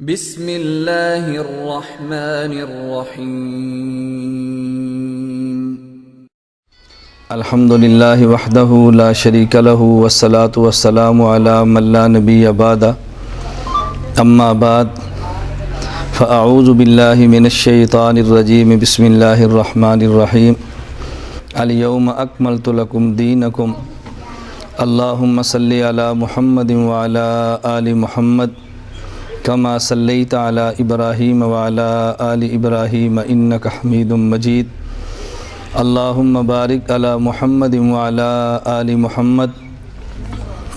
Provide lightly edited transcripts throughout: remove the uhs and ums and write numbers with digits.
بسم اللہ الرحمن الرحیم۔ الحمدللہ وحدہ لا شریک لہ والصلاة والسلام علی من لا نبی بعدہ اما بعد فاعوذ باللہ من الشیطان الرجیم بسم اللہ الرحمن الرحیم الیوم اکملت لکم دینکم اللہم صلی علی محمد وعلی آل محمد کما صلیت علی ابراہیم وعلی آل ابراہیم انک حمید مجید اللہم بارک علی محمد وعلی آل محمد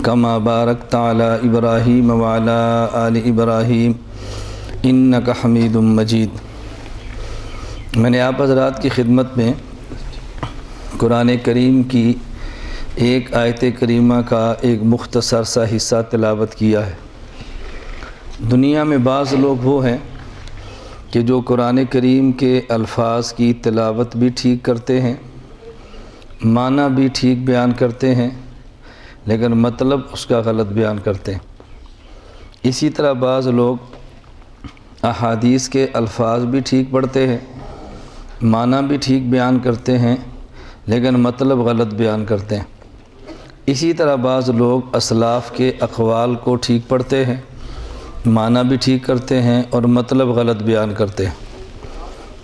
کما بارکت علی ابراہیم وعلی آل ابراہیم انک حمید مجید۔ میں نے آپ حضرات کی خدمت میں قرآن کریم کی ایک آیت کریمہ کا ایک مختصر سا حصہ تلاوت کیا ہے۔ دنیا میں بعض لوگ وہ ہیں کہ جو قرآن کریم کے الفاظ کی تلاوت بھی ٹھیک کرتے ہیں، معنی بھی ٹھیک بیان کرتے ہیں، لیکن مطلب اس کا غلط بیان کرتے ہیں۔ اسی طرح بعض لوگ احادیث کے الفاظ بھی ٹھیک پڑھتے ہیں، معنی بھی ٹھیک بیان کرتے ہیں، لیکن مطلب غلط بیان کرتے ہیں۔ اسی طرح بعض لوگ اسلاف کے اقوال کو ٹھیک پڑھتے ہیں، معنی بھی ٹھیک کرتے ہیں اور مطلب غلط بیان کرتے ہیں۔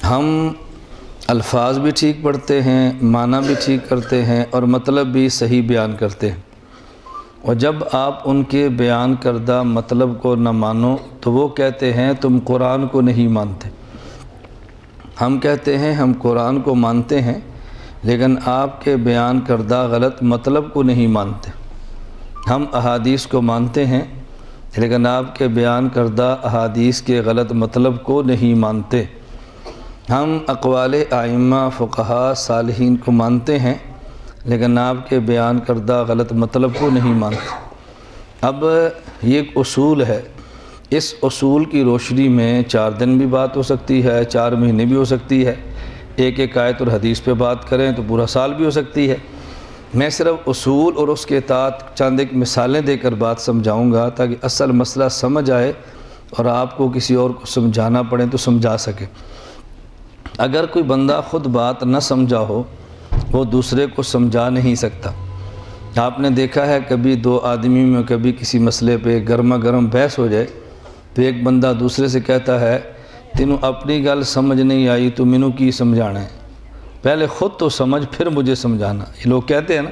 ہم الفاظ بھی ٹھیک پڑھتے ہیں، معنی بھی ٹھیک کرتے ہیں اور مطلب بھی صحیح بیان کرتے ہیں، اور جب آپ ان کے بیان کردہ مطلب کو نہ مانو تو وہ کہتے ہیں تم قرآن کو نہیں مانتے۔ ہم کہتے ہیں ہم قرآن کو مانتے ہیں، لیکن آپ کے بیان کردہ غلط مطلب کو نہیں مانتے۔ ہم احادیث کو مانتے ہیں، لیکن آپ کے بیان کردہ احادیث کے غلط مطلب کو نہیں مانتے۔ ہم اقوال ائمہ فقہاء صالحین کو مانتے ہیں، لیکن آپ کے بیان کردہ غلط مطلب کو نہیں مانتے۔ اب یہ ایک اصول ہے، اس اصول کی روشنی میں 4 دن بھی بات ہو سکتی ہے، 4 مہینے بھی ہو سکتی ہے، ایک آیت اور حدیث پہ بات کریں تو پورا سال بھی ہو سکتی ہے۔ میں صرف اصول اور اس کے تحت چند ایک مثالیں دے کر بات سمجھاؤں گا تاکہ اصل مسئلہ سمجھ آئے اور آپ کو کسی اور کو سمجھانا پڑے تو سمجھا سکے۔ اگر کوئی بندہ خود بات نہ سمجھا ہو وہ دوسرے کو سمجھا نہیں سکتا۔ آپ نے دیکھا ہے کبھی 2 آدمی میں کبھی کسی مسئلے پہ گرما گرم بحث ہو جائے تو ایک بندہ دوسرے سے کہتا ہے تینوں اپنی گل سمجھ نہیں آئی تو مینوں کی سمجھانا ہے، پہلے خود تو سمجھ پھر مجھے سمجھانا۔ یہ لوگ کہتے ہیں نا،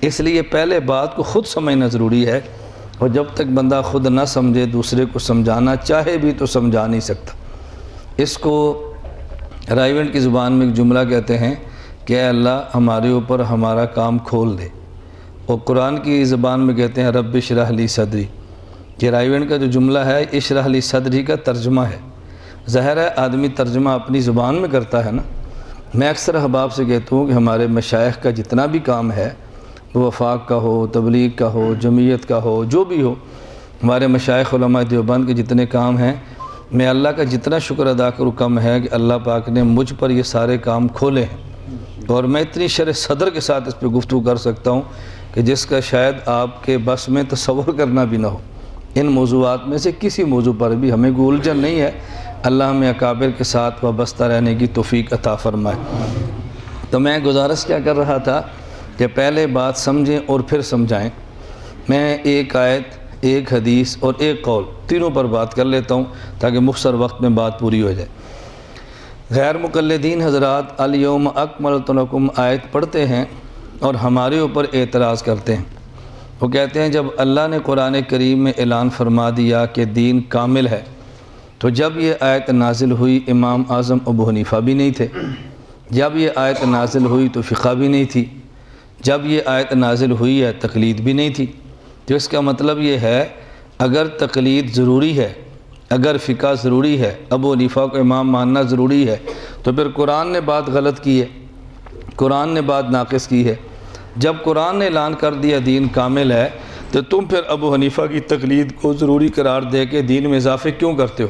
اس لیے پہلے بات کو خود سمجھنا ضروری ہے، اور جب تک بندہ خود نہ سمجھے دوسرے کو سمجھانا چاہے بھی تو سمجھا نہیں سکتا۔ اس کو رائیونٹ کی زبان میں ایک جملہ کہتے ہیں کہ اے اللہ ہمارے اوپر ہمارا کام کھول دے، اور قرآن کی زبان میں کہتے ہیں رب اشرح لی صدری۔ یہ رائیونٹ کا جو جملہ ہے اشرح لی صدری کا ترجمہ ہے۔ ظاہر ہے آدمی ترجمہ اپنی زبان میں کرتا ہے نا۔ میں اکثر احباب سے کہتا ہوں کہ ہمارے مشائخ کا جتنا بھی کام ہے، وہ وفاق کا ہو، تبلیغ کا ہو، جمعیت کا ہو، جو بھی ہو، ہمارے مشائخ علماء دیوبند کے جتنے کام ہیں، میں اللہ کا جتنا شکر ادا کروں کم ہے کہ اللہ پاک نے مجھ پر یہ سارے کام کھولے ہیں، اور میں اتنی شرح صدر کے ساتھ اس پہ گفتگو کر سکتا ہوں کہ جس کا شاید آپ کے بس میں تصور کرنا بھی نہ ہو۔ ان موضوعات میں سے کسی موضوع پر بھی ہمیں کوئی الجھن نہیں ہے۔ اللہ ہمیں اکابر کے ساتھ وابستہ رہنے کی توفیق عطا فرمائے۔ تو میں گزارش کیا کر رہا تھا کہ پہلے بات سمجھیں اور پھر سمجھائیں۔ میں ایک آیت، ایک حدیث اور ایک قول تینوں پر بات کر لیتا ہوں تاکہ مختصر وقت میں بات پوری ہو جائے۔ غیر مقلدین حضرات الیوم اکملت لکم آیت پڑھتے ہیں اور ہمارے اوپر اعتراض کرتے ہیں۔ وہ کہتے ہیں جب اللہ نے قرآن کریم میں اعلان فرما دیا کہ دین کامل ہے، تو جب یہ آیت نازل ہوئی امام اعظم ابو حنیفہ بھی نہیں تھے، جب یہ آیت نازل ہوئی تو فقہ بھی نہیں تھی، جب یہ آیت نازل ہوئی ہے تقلید بھی نہیں تھی۔ تو اس کا مطلب یہ ہے اگر تقلید ضروری ہے، اگر فقہ ضروری ہے، ابو حنیفہ کو امام ماننا ضروری ہے، تو پھر قرآن نے بات غلط کی ہے، قرآن نے بات ناقص کی ہے۔ جب قرآن نے اعلان کر دیا دین کامل ہے تو تم پھر ابو حنیفہ کی تقلید کو ضروری قرار دے کے دین میں اضافے کیوں کرتے ہو؟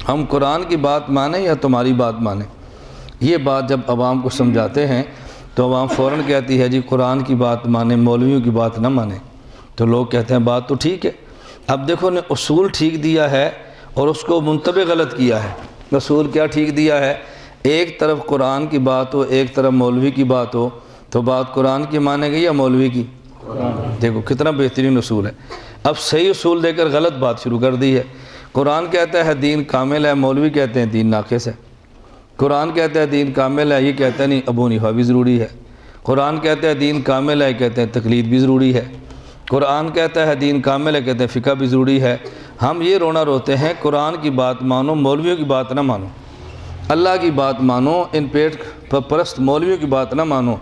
ہم قرآن کی بات مانیں یا تمہاری بات مانیں؟ یہ بات جب عوام کو سمجھاتے ہیں تو عوام فوراً کہتی ہے جی قرآن کی بات مانیں، مولویوں کی بات نہ مانیں۔ تو لوگ کہتے ہیں بات تو ٹھیک ہے۔ اب دیکھو نے اصول ٹھیک دیا ہے اور اس کو منتبہ غلط کیا ہے۔ رسول کیا ٹھیک دیا ہے؟ ایک طرف قرآن کی بات ہو، ایک طرف مولوی کی بات ہو، تو بات قرآن کی مانے گئی یا مولوی کی؟ دیکھو کتنا بہترین اصول ہے۔ اب صحیح اصول دے کر غلط بات شروع کر دی ہے۔ قرآن کہتا ہے دین کامل ہے، مولوی کہتے ہیں دین ناقص ہے۔ قرآن کہتا ہے دین کامل ہے، یہ کہتا ہے نہیں ابو حنیفہ بھی ضروری ہے۔ قرآن کہتا ہے دین کامل ہے، کہتے ہیں تقلید بھی ضروری ہے۔ قرآن کہتا ہے دین کامل ہے، کہتے ہیں فقہ بھی ضروری ہے۔ ہم یہ رونا روتے ہیں قرآن کی بات مانو، مولویوں کی بات نہ مانو، اللہ کی بات مانو، ان پیٹ پرست مولویوں کی بات نہ مانو۔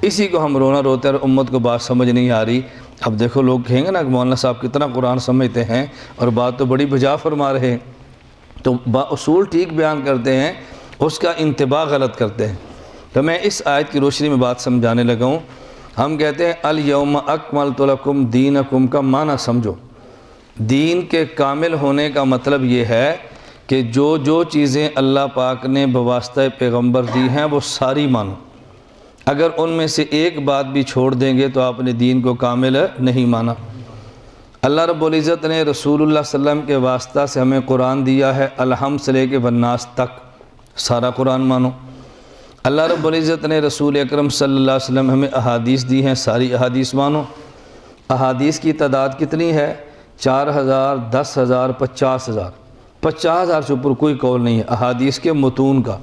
اسی کو ہم رونا روتے ہیں اور امت کو بات سمجھ نہیں آ رہی۔ اب دیکھو لوگ کہیں گے نا کہ مولانا صاحب کتنا قرآن سمجھتے ہیں اور بات تو بڑی بجا فرما رہے ہیں، تو اصول ٹھیک بیان کرتے ہیں، اس کا انتباہ غلط کرتے ہیں۔ تو میں اس آیت کی روشنی میں بات سمجھانے لگا ہوں۔ ہم کہتے ہیں الیوم اکملت لکم دینکم کا معنی سمجھو۔ دین کے کامل ہونے کا مطلب یہ ہے کہ جو چیزیں اللہ پاک نے بواسطہ پیغمبر دی ہیں وہ ساری مانو۔ اگر ان میں سے ایک بات بھی چھوڑ دیں گے تو آپ نے دین کو کامل نہیں مانا۔ اللہ رب العزت نے رسول اللہ صلی اللہ علیہ وسلم کے واسطہ سے ہمیں قرآن دیا ہے، الحمد سے لے کے والناس تک سارا قرآن مانو۔ اللہ رب العزت نے رسول اکرم صلی اللہ علیہ وسلم ہمیں احادیث دی ہیں، ساری احادیث مانو۔ احادیث کی تعداد کتنی ہے؟ 4000، 10,000، 50,000۔ 50,000 سے اوپر کوئی قول نہیں ہے احادیث کے متون کا۔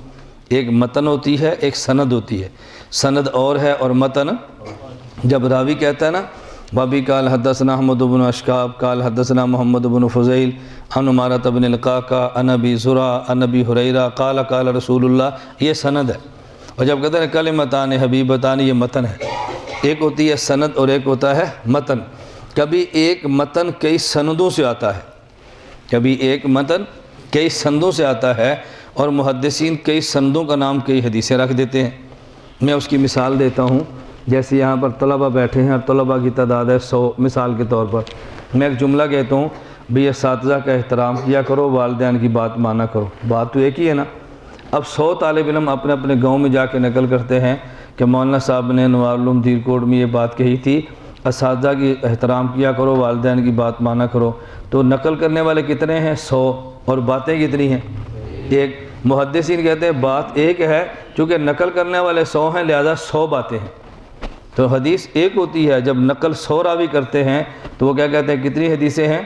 ایک متن ہوتی ہے، ایک سند ہوتی ہے۔ سند اور ہے اور متن جب راوی کہتا ہے نا بابی قال حدثنا احمد بن اشکاب قال حدثنا محمد بن فضیل عن عمارۃ بن القعقاع عن ابی زرع عن ابی ہریرہ قال قال رسول اللہ، یہ سند ہے۔ اور جب کہتے ہیں کلمتان حبیبتان، یہ متن ہے۔ ایک ہوتی ہے سند اور ایک ہوتا ہے متن۔ کبھی ایک متن کئی سندوں سے آتا ہے، کبھی ایک متن کئی سندوں سے آتا ہے، اور محدثین کئی سندوں کا نام کئی حدیثیں رکھ دیتے ہیں۔ میں اس کی مثال دیتا ہوں، جیسے یہاں پر طلبہ بیٹھے ہیں اور طلبہ کی تعداد ہے 100 مثال کے طور پر۔ میں ایک جملہ کہتا ہوں بھی اساتذہ کا احترام کیا کرو، والدین کی بات مانا کرو، بات تو ایک ہی ہے نا۔ اب 100 طالب علم اپنے اپنے گاؤں میں جا کے نقل کرتے ہیں کہ مولانا صاحب نے نوار العلوم دیر کوٹ میں یہ بات کہی تھی، اساتذہ کی احترام کیا کرو، والدین کی بات مانا کرو۔ تو نقل کرنے والے کتنے ہیں؟ 100، اور باتیں کتنی ہیں؟ ایک۔ محدثین کہتے ہیں بات ایک ہے، چونکہ نقل کرنے والے 100 ہیں لہذا 100 باتیں ہیں۔ تو حدیث ایک ہوتی ہے، جب نقل 100 راوی کرتے ہیں تو وہ کیا کہتے ہیں کتنی حدیثیں ہیں؟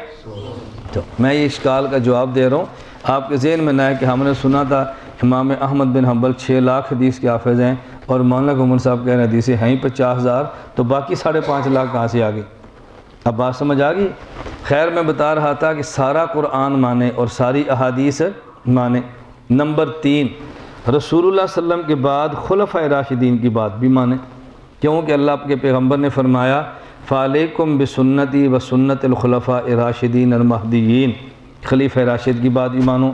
تو میں یہ اشکال کا جواب دے رہا ہوں، آپ کے ذہن میں نہ ہے کہ ہم نے سنا تھا امام احمد بن حنبل 6 لاکھ حدیث کے حافظ ہیں اور مولانا گھومن صاحب کہہ رہے ہیں حدیثیں ہیں 50,000، تو باقی 5.5 لاکھ کہاں سے آ گئی؟ اب بات سمجھ آ گئی؟ خیر میں بتا رہا تھا کہ سارا قرآن مانے اور ساری احادیث مانے۔ نمبر 3، رسول اللہ صلی اللہ علیہ وسلم کے بعد خلفائے راشدین کی بات بھی مانے، کیونکہ اللہ کے پیغمبر نے فرمایا فعلیکم بسنتی و سنت الخلفاء الراشدین المہدیین، خلیفہ راشد کی بات بھی مانو۔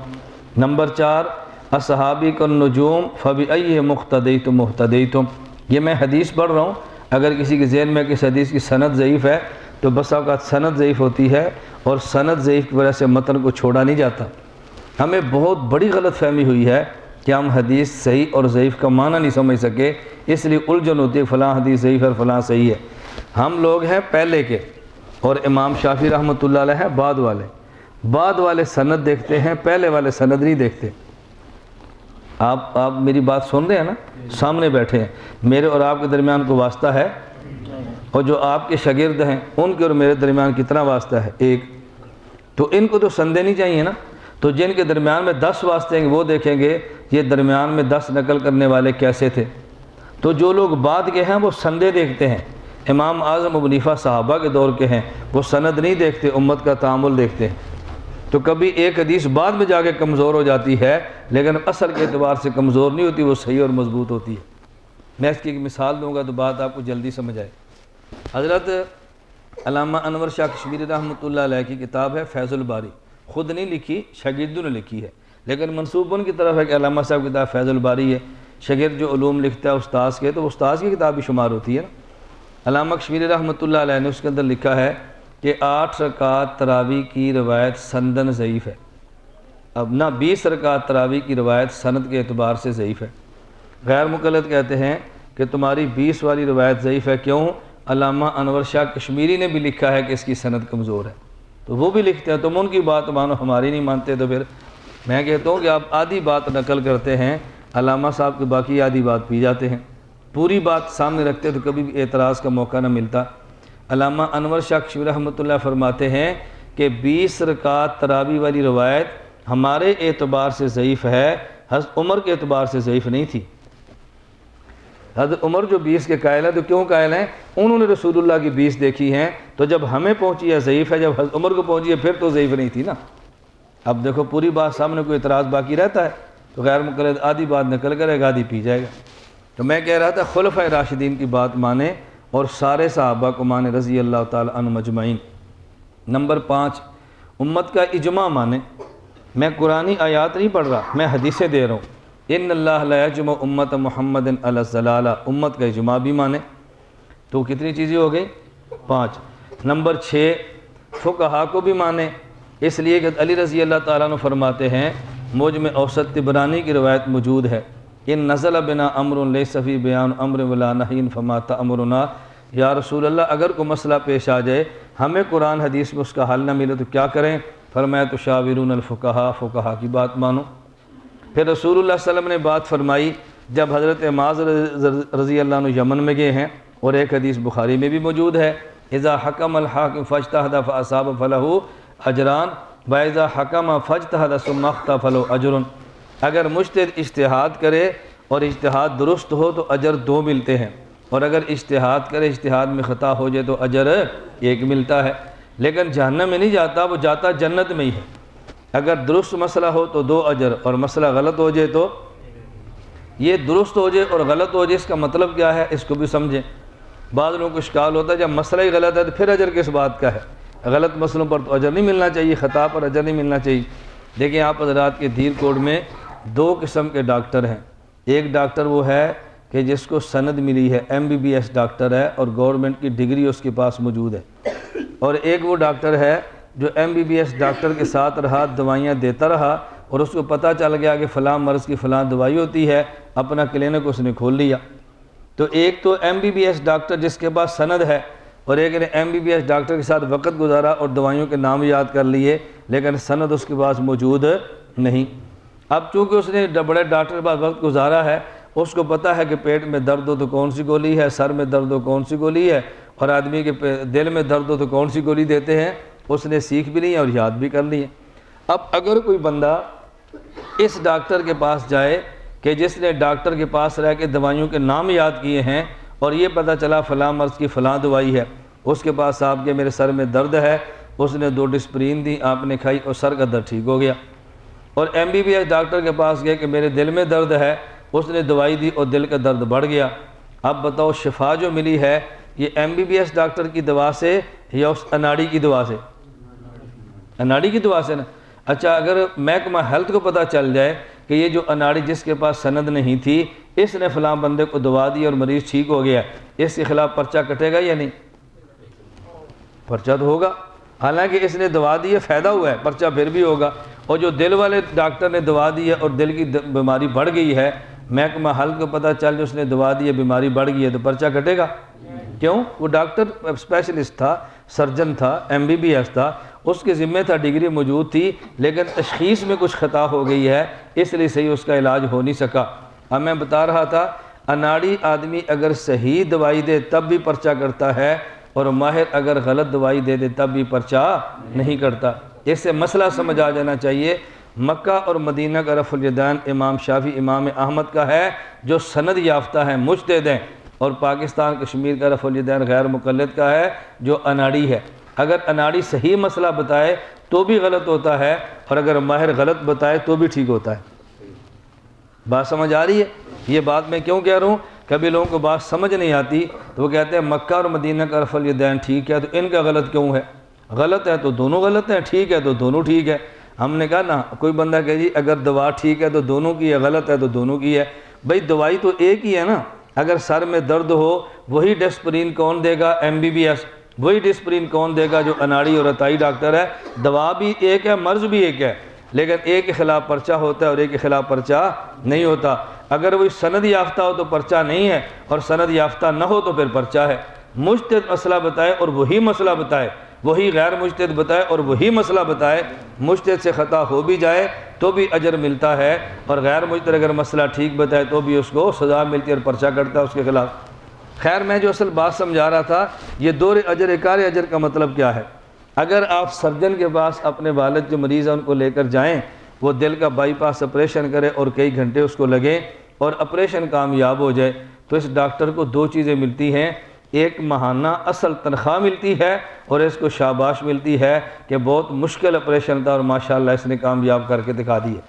نمبر 4، اصحابی النجوم فبأی مقتدیتم مہتدیتم، یہ میں حدیث پڑھ رہا ہوں، اگر کسی کے ذہن میں کس حدیث کی سند ضعیف ہے تو بس اوقات سند ضعیف ہوتی ہے، اور سند ضعیف کی وجہ سے متن کو چھوڑا نہیں جاتا۔ ہمیں بہت بڑی غلط فہمی ہوئی ہے کہ ہم حدیث صحیح اور ضعیف کا معنی نہیں سمجھ سکے، اس لیے الجھن ہوتی ہے فلاں حدیث ضعیف ہے اور فلاں صحیح ہے۔ ہم لوگ ہیں پہلے کے، اور امام شافعی رحمۃ اللہ علیہ ہیں بعد والے سند دیکھتے ہیں، پہلے والے سند نہیں دیکھتے۔ آپ میری بات سن رہے ہیں نا؟ سامنے بیٹھے ہیں، میرے اور آپ کے درمیان کوئی واسطہ ہے؟ اور جو آپ کے شاگرد ہیں ان کے اور میرے درمیان کتنا واسطہ ہے؟ ایک۔ تو ان کو تو سندیں نہیں چاہیے نا، تو جن کے درمیان میں 10 واسطے ہیں وہ دیکھیں گے یہ درمیان میں 10 نقل کرنے والے کیسے تھے۔ تو جو لوگ بعد کے ہیں وہ سندیں دیکھتے ہیں، امام اعظم ابو حنیفہ صحابہ کے دور کے ہیں، وہ سند نہیں دیکھتے، امت کا تعامل دیکھتے ہیں۔ تو کبھی ایک حدیث بعد میں جا کے کمزور ہو جاتی ہے، لیکن اثر کے اعتبار سے کمزور نہیں ہوتی، وہ صحیح اور مضبوط ہوتی ہے۔ میں اس کی ایک مثال دوں گا تو بات آپ کو جلدی سمجھ آئے۔ حضرت علامہ انور شاہ کشمیری رحمۃ اللہ علیہ کی کتاب ہے فیض الباری، خود نہیں لکھی، شاگردوں نے لکھی ہے، لیکن منسوب ان کی طرف ہے کہ علامہ صاحب کی کتاب فیض الباری ہے۔ شاگرد جو علوم لکھتا ہے استاذ کے، تو وہ استاذ کی کتاب بھی شمار ہوتی ہے نا۔ علامہ کشمیری رحمۃ اللہ علیہ نے اس کے اندر لکھا ہے کہ 8 رکعت تراویح کی روایت سندن ضعیف ہے، اب نہ 20 رکعت تراویح کی روایت سند کے اعتبار سے ضعیف ہے۔ غیر مقلد کہتے ہیں کہ تمہاری 20 والی روایت ضعیف ہے، کیوں؟ علامہ انور شاہ کشمیری نے بھی لکھا ہے کہ اس کی سند کمزور ہے۔ تو وہ بھی لکھتے ہیں تم ان کی بات مانو ہماری نہیں مانتے. تو پھر میں کہتا ہوں کہ آپ آدھی بات نقل کرتے ہیں، علامہ صاحب کے باقی آدھی بات پی جاتے ہیں. پوری بات سامنے رکھتے تو کبھی بھی اعتراض کا موقع نہ ملتا. علامہ انور شاہ کشمیری رحمۃ اللہ فرماتے ہیں کہ 20 رکعت تراویح والی روایت ہمارے اعتبار سے ضعیف ہے، حضرت عمر کے اعتبار سے ضعیف نہیں تھی. حضرت عمر جو 20 کے قائل ہیں تو کیوں قائل ہیں؟ انہوں نے رسول اللہ کی 20 دیکھی ہیں، تو جب ہمیں پہنچی ہے ضعیف ہے، جب حضرت عمر کو پہنچی ہے پھر تو ضعیف نہیں تھی نا. اب دیکھو پوری بات سامنے کوئی اعتراض باقی رہتا ہے تو غیر مقلد آدھی بات نقل کرے گا، آدھی پی جائے گا. تو میں کہہ رہا تھا خلفائے راشدین کی بات مانیں اور سارے صحابہ کو مانیں رضی اللہ تعالی عنہم اجمعین. نمبر 5، امت کا اجماع مانیں. میں قرآنی آیات نہیں پڑھ رہا، میں حدیثیں دے رہا ہوں. ان اللہ لا یجمع امت محمد علی الضلالہ، امت کا اجماع بھی مانیں. تو کتنی چیزیں ہو گئی؟ 5. نمبر 6، فقہا کو بھی مانیں، اس لیے کہ علی رضی اللہ تعالیٰ عنہ فرماتے ہیں، موجم اوسط طبرانی کی روایت موجود ہے، ان نزل بنا امر لیس فی بیان امر ولا نہی فما تأمرنا. یا رسول اللہ اگر کوئی مسئلہ پیش آ جائے، ہمیں قرآن حدیث میں اس کا حل نہ ملے تو کیا کریں؟ فرمایا تشاورون الفقہا، فقہا کی بات مانو. پھر رسول اللہ صلی اللہ علیہ وسلم نے بات فرمائی جب حضرت معاذ رضی اللہ عنہ یمن میں گئے ہیں، اور ایک حدیث بخاری میں بھی موجود ہے، اذا حکم الحاکم فاجتہد فاصاب فلہ اجران واذا حکم فاجتہد ثم اخطأ فلہ اجر. اگر مجتہد اجتہاد کرے اور اجتہاد درست ہو تو اجر 2 ملتے ہیں، اور اگر اجتہاد کرے اجتہاد میں خطا ہو جائے تو اجر 1 ملتا ہے. لیکن جہنم میں نہیں جاتا، وہ جاتا جنت میں ہی ہے. اگر درست مسئلہ ہو تو 2 اجر، اور مسئلہ غلط ہو جائے تو یہ درست ہو جائے اور غلط ہو جائے، اس کا مطلب کیا ہے اس کو بھی سمجھیں. بعض لوگوں کو اشکال ہوتا ہے جب مسئلہ ہی غلط ہے تو پھر اجر کس بات کا ہے؟ غلط مسئلوں پر تو اجر نہیں ملنا چاہیے، خطا پر اجر نہیں ملنا چاہیے. دیکھیں آپ حضرات کے دیر کوٹ میں 2 قسم کے ڈاکٹر ہیں. ایک ڈاکٹر وہ ہے کہ جس کو سند ملی ہے، MBBS ڈاکٹر ہے اور گورنمنٹ کی ڈگری اس کے پاس موجود ہے. اور ایک وہ ڈاکٹر ہے جو MBBS ڈاکٹر کے ساتھ رہا، دوائیاں دیتا رہا، اور اس کو پتہ چل گیا کہ فلاں مرض کی فلاں دوائی ہوتی ہے، اپنا کلینک اس نے کھول لیا. تو ایک تو MBBS ڈاکٹر جس کے پاس سند ہے، اور ایک نے MBBS ڈاکٹر کے ساتھ وقت گزارا اور دوائیوں کے نام یاد کر لیے، لیکن سند اس کے پاس موجود نہیں. اب چونکہ اس نے بڑے ڈاکٹر کے پاس وقت گزارا ہے، اس کو پتہ ہے کہ پیٹ میں درد ہو تو کون سی گولی ہے، سر میں درد ہو کون سی گولی ہے، اور آدمی کے دل میں درد ہو تو کون سی گولی دیتے ہیں، اس نے سیکھ بھی لی ہے اور یاد بھی کر لی ہے. اب اگر کوئی بندہ اس ڈاکٹر کے پاس جائے کہ جس نے ڈاکٹر کے پاس رہ کے دوائیوں کے نام یاد کیے ہیں، اور یہ پتہ چلا فلاں مرض کی فلاں دوائی ہے، اس کے پاس صاحب کے میرے سر میں درد ہے، اس نے 2 ڈسپرین دی، آپ نے کھائی اور سر کا درد ٹھیک ہو گیا. اور MBBS ڈاکٹر کے پاس گئے کہ میرے دل میں درد ہے، اس نے دوائی دی اور دل کا درد بڑھ گیا. اب بتاؤ شفا جو ملی ہے یہ MBBS ڈاکٹر کی دوا سے یا اس اناڑی کی دوا سے؟ اناڑی کی دوا سے نا. اچھا اگر محکمہ ہیلتھ کو پتہ چل جائے کہ یہ جو اناڑی جس کے پاس سند نہیں تھی، اس نے فلاں بندے کو دوا دی اور مریض ٹھیک ہو گیا، اس کے خلاف پرچہ کٹے گا یا نہیں؟ پرچہ تو ہوگا، حالانکہ اس نے دوا دی ہے، فائدہ ہوا ہے، پرچہ پھر بھی ہوگا. اور جو دل والے ڈاکٹر نے دوا دی ہے اور دل کی بیماری بڑھ گئی ہے، محکمہ ہیلتھ کو پتہ چل جائے اس نے دوا دی ہے، بیماری بڑھ گئی ہے، تو پرچہ کٹے گا؟ کیوں؟ وہ ڈاکٹر اسپیشلسٹ تھا، سرجن تھا، MBBS تھا، اس کے ذمہ تھا، ڈگری موجود تھی، لیکن تشخیص میں کچھ خطا ہو گئی ہے، اس لیے صحیح اس کا علاج ہو نہیں سکا. اب میں بتا رہا تھا اناڑی آدمی اگر صحیح دوائی دے تب بھی پرچہ کرتا ہے، اور ماہر اگر غلط دوائی دے دے تب بھی پرچہ نہیں کرتا. اس سے مسئلہ سمجھ آ جانا چاہیے. مکہ اور مدینہ کا رفع الیدین امام شافعی امام احمد کا ہے جو سند یافتہ ہیں، مجتہد ہیں، اور پاکستان کشمیر کا رفع الیدین غیر مقلد کا ہے جو اناڑی ہے. اگر اناڑی صحیح مسئلہ بتائے تو بھی غلط ہوتا ہے، اور اگر ماہر غلط بتائے تو بھی ٹھیک ہوتا ہے. بات سمجھ آ رہی ہے؟ یہ بات میں کیوں کہہ رہا ہوں؟ کبھی لوگوں کو بات سمجھ نہیں آتی تو وہ کہتے ہیں مکہ اور مدینہ کا رفع الیدین ٹھیک ہے تو ان کا غلط کیوں ہے؟ غلط ہے تو دونوں غلط ہیں، ٹھیک ہے تو دونوں ٹھیک ہے. ہم نے کہا نا، کوئی بندہ کہ جی اگر دوا ٹھیک ہے تو دونوں کی ہے، غلط ہے تو دونوں کی ہے. بھئی دوائی تو ایک ہی ہے نا. اگر سر میں درد ہو وہی ڈسپرین کون دے گا؟ MBBS. وہی ڈسپرین کون دے گا جو اناڑی اور عطائی ڈاکٹر ہے؟ دوا بھی ایک ہے، مرض بھی ایک ہے، لیکن ایک کے خلاف پرچہ ہوتا ہے اور ایک کے خلاف پرچہ نہیں ہوتا. اگر وہ سند یافتہ ہو تو پرچہ نہیں ہے، اور سند یافتہ نہ ہو تو پھر پرچہ ہے. مجتہد مسئلہ بتائے اور وہی مسئلہ بتائے وہی غیر مجتہد بتائے اور وہی مسئلہ بتائے، مجتہد سے خطا ہو بھی جائے تو بھی اجر ملتا ہے، اور غیر مجتہد اگر مسئلہ ٹھیک بتائے تو بھی اس کو سزا ملتی ہے اور پرچہ کٹتا ہے اس کے خلاف۔ خیر، میں جو اصل بات سمجھا رہا تھا، یہ دور اجر کار اجر کا مطلب کیا ہے؟ اگر آپ سرجن کے پاس اپنے والد جو مریض ہیں ان کو لے کر جائیں، وہ دل کا بائی پاس آپریشن کرے اور کئی گھنٹے اس کو لگیں اور آپریشن کامیاب ہو جائے، تو اس ڈاکٹر کو دو چیزیں ملتی ہیں، ایک ماہانہ اصل تنخواہ ملتی ہے اور اس کو شاباش ملتی ہے کہ بہت مشکل آپریشن تھا اور ماشاءاللہ اس نے کامیاب کر کے دکھا دی ہے،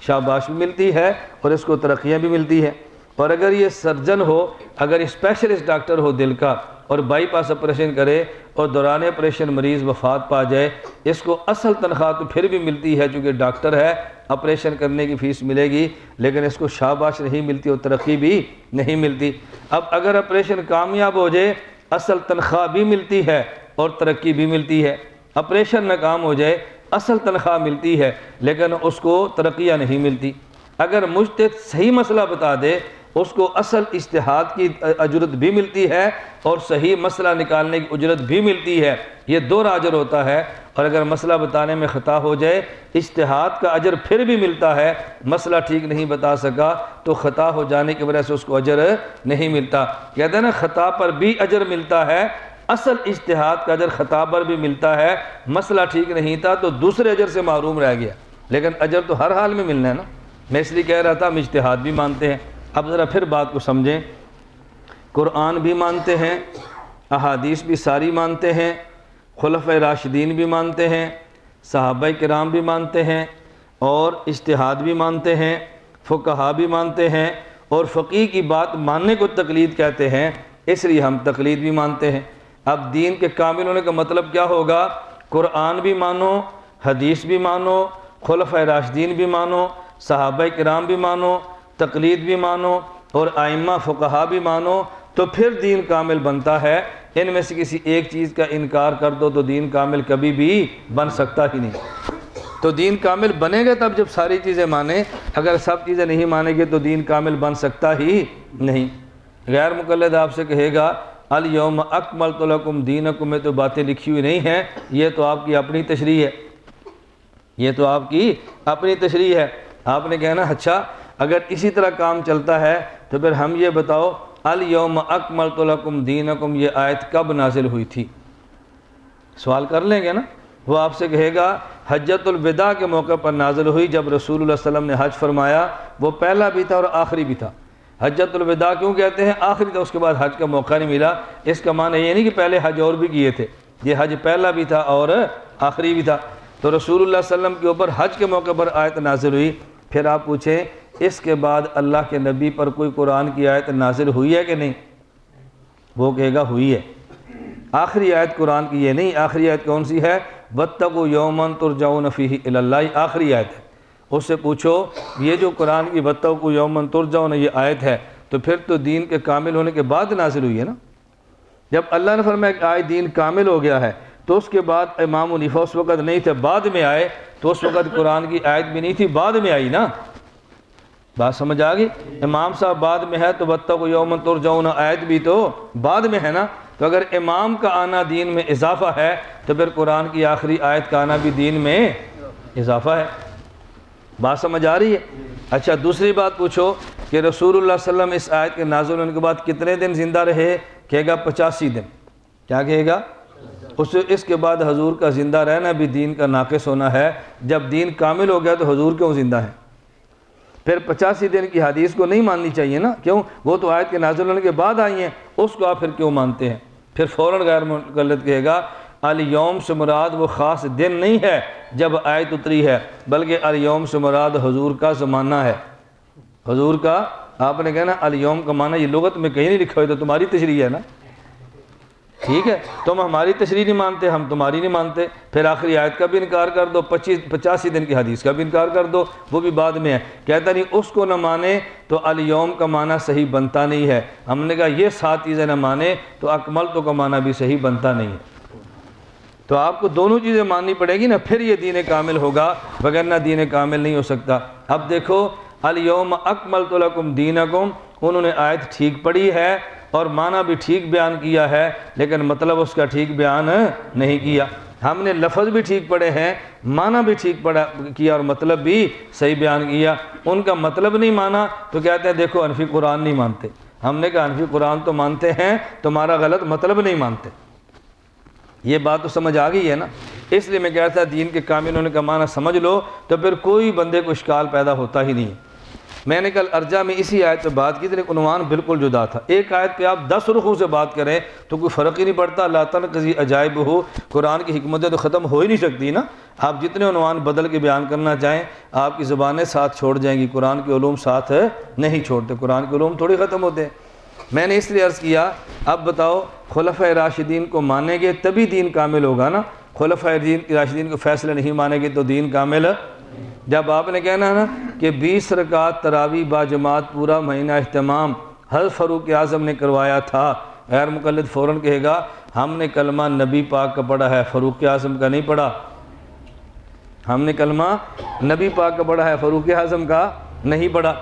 شاباش بھی ملتی ہے اور اس کو ترقیاں بھی ملتی ہے۔ اور اگر یہ سرجن ہو، اگر اسپیشلسٹ ڈاکٹر ہو دل کا اور بائی پاس آپریشن کرے اور دوران آپریشن مریض وفات پا جائے، اس کو اصل تنخواہ تو پھر بھی ملتی ہے چونکہ ڈاکٹر ہے، آپریشن کرنے کی فیس ملے گی، لیکن اس کو شاباش نہیں ملتی اور ترقی بھی نہیں ملتی۔ اب اگر آپریشن کامیاب ہو جائے، اصل تنخواہ بھی ملتی ہے اور ترقی بھی ملتی ہے، آپریشن ناکام ہو جائے، اصل تنخواہ ملتی ہے لیکن اس کو ترقیاں نہیں ملتی۔ اگر مجتہد صحیح مسئلہ بتا دے، اس کو اصل اجتہاد کی اجرت بھی ملتی ہے اور صحیح مسئلہ نکالنے کی اجرت بھی ملتی ہے، یہ دو اجر ہوتا ہے۔ اور اگر مسئلہ بتانے میں خطا ہو جائے، اجتہاد کا اجر پھر بھی ملتا ہے، مسئلہ ٹھیک نہیں بتا سکا تو خطا ہو جانے کی وجہ سے اس کو اجر نہیں ملتا۔ کہتے ہیں نا، خطا پر بھی اجر ملتا ہے، اصل اجتہاد کا اجر خطا پر بھی ملتا ہے، مسئلہ ٹھیک نہیں تھا تو دوسرے اجر سے محروم رہ گیا، لیکن اجر تو ہر حال میں ملنا ہے نا۔ میں اس لیے کہہ رہا تھا ہم اجتہاد بھی مانتے ہیں۔ اب ذرا پھر بات کو سمجھیں، قرآن بھی مانتے ہیں، احادیث بھی ساری مانتے ہیں، خلفۂ راشدین بھی مانتے ہیں، صحابہ کرام بھی مانتے ہیں، اور اجتہاد بھی مانتے ہیں، فقہا بھی مانتے ہیں، اور فقیہ کی بات ماننے کو تقلید کہتے ہیں، اس لیے ہم تقلید بھی مانتے ہیں۔ اب دین کے کامل ہونے کا مطلب کیا ہوگا؟ قرآن بھی مانو، حدیث بھی مانو، خلفۂ راشدین بھی مانو، صحابہ کرام بھی مانو، تقلید بھی مانو، اور ائمہ فقہا بھی مانو، تو پھر دین کامل بنتا ہے۔ ان میں سے کسی ایک چیز کا انکار کر دو تو دین کامل کبھی بھی بن سکتا ہی نہیں۔ تو دین کامل بنے گا تب جب ساری چیزیں مانیں، اگر سب چیزیں نہیں مانیں گے تو دین کامل بن سکتا ہی نہیں۔ غیر مقلد آپ سے کہے گا الیوم اکملت لکم دینکم، میں تو باتیں لکھی ہوئی نہیں ہیں، یہ تو آپ کی اپنی تشریح ہے، یہ تو آپ کی اپنی تشریح ہے۔ آپ نے کہنا اچھا اگر اسی طرح کام چلتا ہے تو پھر ہم یہ بتاؤ الیوم اکملت لکم دینکم یہ آیت کب نازل ہوئی تھی؟ سوال کر لیں گے نا۔ وہ آپ سے کہے گا حجۃ الوداع کے موقع پر نازل ہوئی، جب رسول اللہ صلی اللہ علیہ وسلم نے حج فرمایا، وہ پہلا بھی تھا اور آخری بھی تھا۔ حجۃ الوداع کیوں کہتے ہیں؟ آخری تھا، اس کے بعد حج کا موقع نہیں ملا۔ اس کا معنی یہ نہیں کہ پہلے حج اور بھی کیے تھے، یہ حج پہلا بھی تھا اور آخری بھی تھا۔ تو رسول اللہ صلی اللہ علیہ وسلم کے اوپر حج کے موقع پر آیت نازل ہوئی۔ پھر آپ پوچھیں اس کے بعد اللہ کے نبی پر کوئی قرآن کی آیت نازل ہوئی ہے کہ نہیں؟ وہ کہے گا ہوئی ہے۔ آخری آیت قرآن کی یہ نہیں، آخری آیت کون سی ہے؟ واتقوا یوما ترجعون فیہ الی اللہ، آخری آیت ہے۔ اس سے پوچھو یہ جو قرآن کی واتقوا یوما ترجعون یہ آیت ہے تو پھر تو دین کے کامل ہونے کے بعد نازل ہوئی ہے نا۔ جب اللہ نے فرمایا کہ آج دین کامل ہو گیا ہے تو اس کے بعد امام حنیفہ اس وقت نہیں تھے، بعد میں آئے، تو اس وقت قرآن کی آیت بھی نہیں تھی، بعد میں آئی نا۔ بات سمجھ آ گئی؟ امام صاحب بعد میں ہے تو واتقوا یوما ترجعون آیت بھی تو بعد میں ہے نا۔ تو اگر امام کا آنا دین میں اضافہ ہے تو پھر قرآن کی آخری آیت کا آنا بھی دین میں اضافہ ہے۔ بات سمجھ آ رہی ہے؟ اچھا دوسری بات پوچھو کہ رسول اللہ صلی اللہ علیہ وسلم اس آیت کے نازل ہونے کے بعد کتنے دن زندہ رہے؟ کہے گا 85 دن۔ کیا کہے گا؟ اس کے بعد حضور کا زندہ رہنا بھی دین کا ناقص ہونا ہے۔ جب دین کامل ہو گیا تو حضور کیوں زندہ ہے؟ پھر 85 دن کی حدیث کو نہیں ماننی چاہیے نا، کیوں؟ وہ تو آیت کے نازل ہونے کے بعد آئی ہیں، اس کو آپ پھر کیوں مانتے ہیں؟ پھر فوراً غیر مقلد کہے گا الیوم سے مراد وہ خاص دن نہیں ہے جب آیت اتری ہے، بلکہ الیوم سے مراد حضور کا زمانہ ہے۔ حضور کا، آپ نے کہنا الیوم کا معنی یہ لغت میں کہیں نہیں لکھا ہوئے، تو تمہاری تشریح ہے نا، ٹھیک ہے؟ تم ہماری تشریح نہیں مانتے، ہم تمہاری نہیں مانتے، پھر آخری آیت کا بھی انکار کر دو، 85 دن کی حدیث کا بھی انکار کر دو، وہ بھی بعد میں ہے۔ کہتا نہیں اس کو نہ مانے تو الیوم کا معنی صحیح بنتا نہیں ہے۔ ہم نے کہا یہ 7 چیزیں نہ مانے تو اکملت کا معنی بھی صحیح بنتا نہیں ہے۔ تو آپ کو دونوں چیزیں ماننی پڑے گی نا، پھر یہ دین کامل ہوگا، وگرنہ دین کامل نہیں ہو سکتا۔ اب دیکھو الیوم اکملت لکم دینکم، انہوں نے آیت ٹھیک پڑھی ہے اور معنی بھی ٹھیک بیان کیا ہے، لیکن مطلب اس کا ٹھیک بیان نہیں کیا۔ ہم نے لفظ بھی ٹھیک پڑھے ہیں، معنی بھی ٹھیک پڑھا کیا اور مطلب بھی صحیح بیان کیا، ان کا مطلب نہیں مانا تو کہتے ہیں دیکھو حنفی قرآن نہیں مانتے۔ ہم نے کہا حنفی قرآن تو مانتے ہیں، تمہارا غلط مطلب نہیں مانتے۔ یہ بات تو سمجھ آ گئی ہے نا؟ اس لیے میں کہتا تھا دین کے کاملوں کا معنی سمجھ لو تو پھر کوئی بندے کو اشکال پیدا ہوتا ہی نہیں ہے۔ میں نے کل ارجا میں اسی آیت پہ بات کی تھی، لیکن عنوان بالکل جدا تھا۔ ایک آیت پہ آپ 10 رخوں سے بات کریں تو کوئی فرق ہی نہیں پڑتا۔ لا تنقضی عجائب ہو، قرآن کی حکمتیں تو ختم ہو ہی نہیں سکتی نا۔ آپ جتنے عنوان بدل کے بیان کرنا چاہیں آپ کی زبانیں ساتھ چھوڑ جائیں گی، قرآن کے علوم ساتھ نہیں چھوڑتے، قرآن کے علوم تھوڑی ختم ہوتے ہیں۔ میں نے اس لیے عرض کیا اب بتاؤ خلفۂ راشدین کو مانیں گے تبھی دین کامل ہوگا نا؟ خلفۂ راشدین کو فیصلہ نہیں مانیں گے تو دین کامل؟ جب آپ نے کہنا ہے نا کہ 20 رکعت تراویح با جماعت پورا مہینہ اہتمام حضرت فاروق اعظم نے کروایا تھا، غیر مقلد فوراً کہے گا ہم نے کلمہ نبی پاک کا پڑھا ہے، فاروق اعظم کا نہیں پڑھا۔ ہم نے کلمہ نبی پاک کا پڑھا ہے، فاروق اعظم کا نہیں پڑھا۔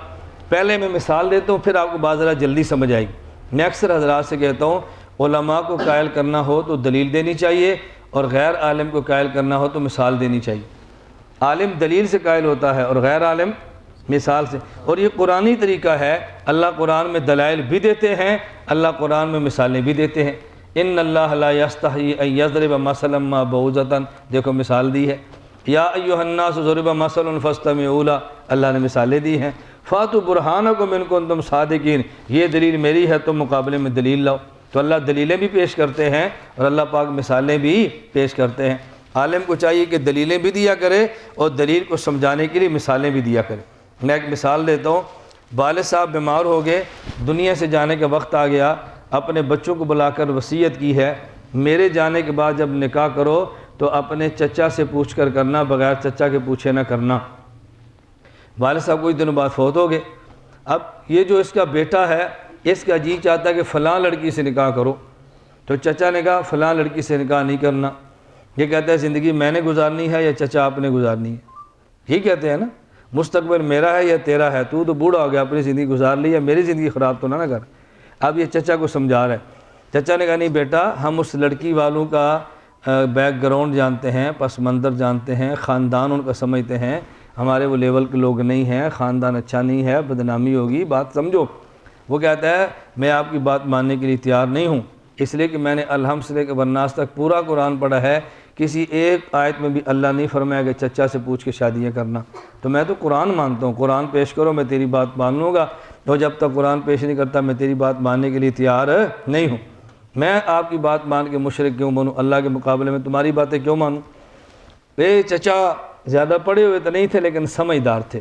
پہلے میں مثال دیتا ہوں پھر آپ کو بات ذرا جلدی سمجھ آئے گی۔ میں اکثر حضرات سے کہتا ہوں علماء کو قائل کرنا ہو تو دلیل دینی چاہیے، اور غیر عالم کو قائل کرنا ہو تو مثال دینی چاہیے۔ عالم دلیل سے قائل ہوتا ہے اور غیر عالم مثال سے، اور یہ قرآنی طریقہ ہے۔ اللہ قرآن میں دلائل بھی دیتے ہیں، اللہ قرآن میں مثالیں بھی دیتے ہیں۔ ان اللہ لا یستحی ان یضرب مثلا ما بعوضۃ، دیکھو مثال دی ہے۔ یا ایھا الناس ضرب مثل فاستمعوا له، اللہ نے مثالیں دی ہیں۔ فاتوا برہانکم ان کنتم صادقین، یہ دلیل میری ہے تم مقابلے میں دلیل لاؤ۔ تو اللہ دلیلیں بھی پیش کرتے ہیں اور اللہ پاک مثالیں بھی پیش کرتے ہیں۔ عالم کو چاہیے کہ دلیلیں بھی دیا کرے اور دلیل کو سمجھانے کے لیے مثالیں بھی دیا کرے۔ میں ایک مثال دیتا ہوں۔ والد صاحب بیمار ہو گئے، دنیا سے جانے کا وقت آ گیا، اپنے بچوں کو بلا کر وصیت کی ہے میرے جانے کے بعد جب نکاح کرو تو اپنے چچا سے پوچھ کر کرنا، بغیر چچا کے پوچھے نہ کرنا۔ والد صاحب کچھ دنوں بعد فوت ہو گئے۔ اب یہ جو اس کا بیٹا ہے اس کا جی چاہتا ہے کہ فلاں لڑکی سے نکاح کرو، تو چچا نے کہا فلاں لڑکی سے نکاح نہیں کرنا۔ یہ کہتا ہے زندگی میں نے گزارنی ہے یا چچا آپ نے گزارنی ہے؟ یہ کہتے ہیں نا مستقبل میرا ہے یا تیرا ہے، تو بوڑھا ہو گیا اپنی زندگی گزار لی ہے، میری زندگی خراب تو نہ کر۔ اب یہ چچا کو سمجھا رہا ہے۔ چچا نے کہا نہیں بیٹا، ہم اس لڑکی والوں کا بیک گراؤنڈ جانتے ہیں، پس منظر جانتے ہیں، خاندان ان کا سمجھتے ہیں، ہمارے وہ لیول کے لوگ نہیں ہیں، خاندان اچھا نہیں ہے، بدنامی ہوگی، بات سمجھو۔ وہ کہتا ہے میں آپ کی بات ماننے کے لیے تیار نہیں ہوں، اس لیے کہ میں نے الحمد سے لے کے والناس تک پورا قرآن پڑھا ہے، کسی ایک آیت میں بھی اللہ نہیں فرمایا کہ چچا سے پوچھ کے شادیاں کرنا۔ تو میں تو قرآن مانتا ہوں، قرآن پیش کرو میں تیری بات مان لوں گا، تو جب تک قرآن پیش نہیں کرتا میں تیری بات ماننے کے لیے تیار نہیں ہوں۔ میں آپ کی بات مان کے مشرک کیوں بنوں؟ اللہ کے مقابلے میں تمہاری باتیں کیوں مانوں؟ چچا زیادہ پڑھے ہوئے تو نہیں تھے لیکن سمجھدار تھے۔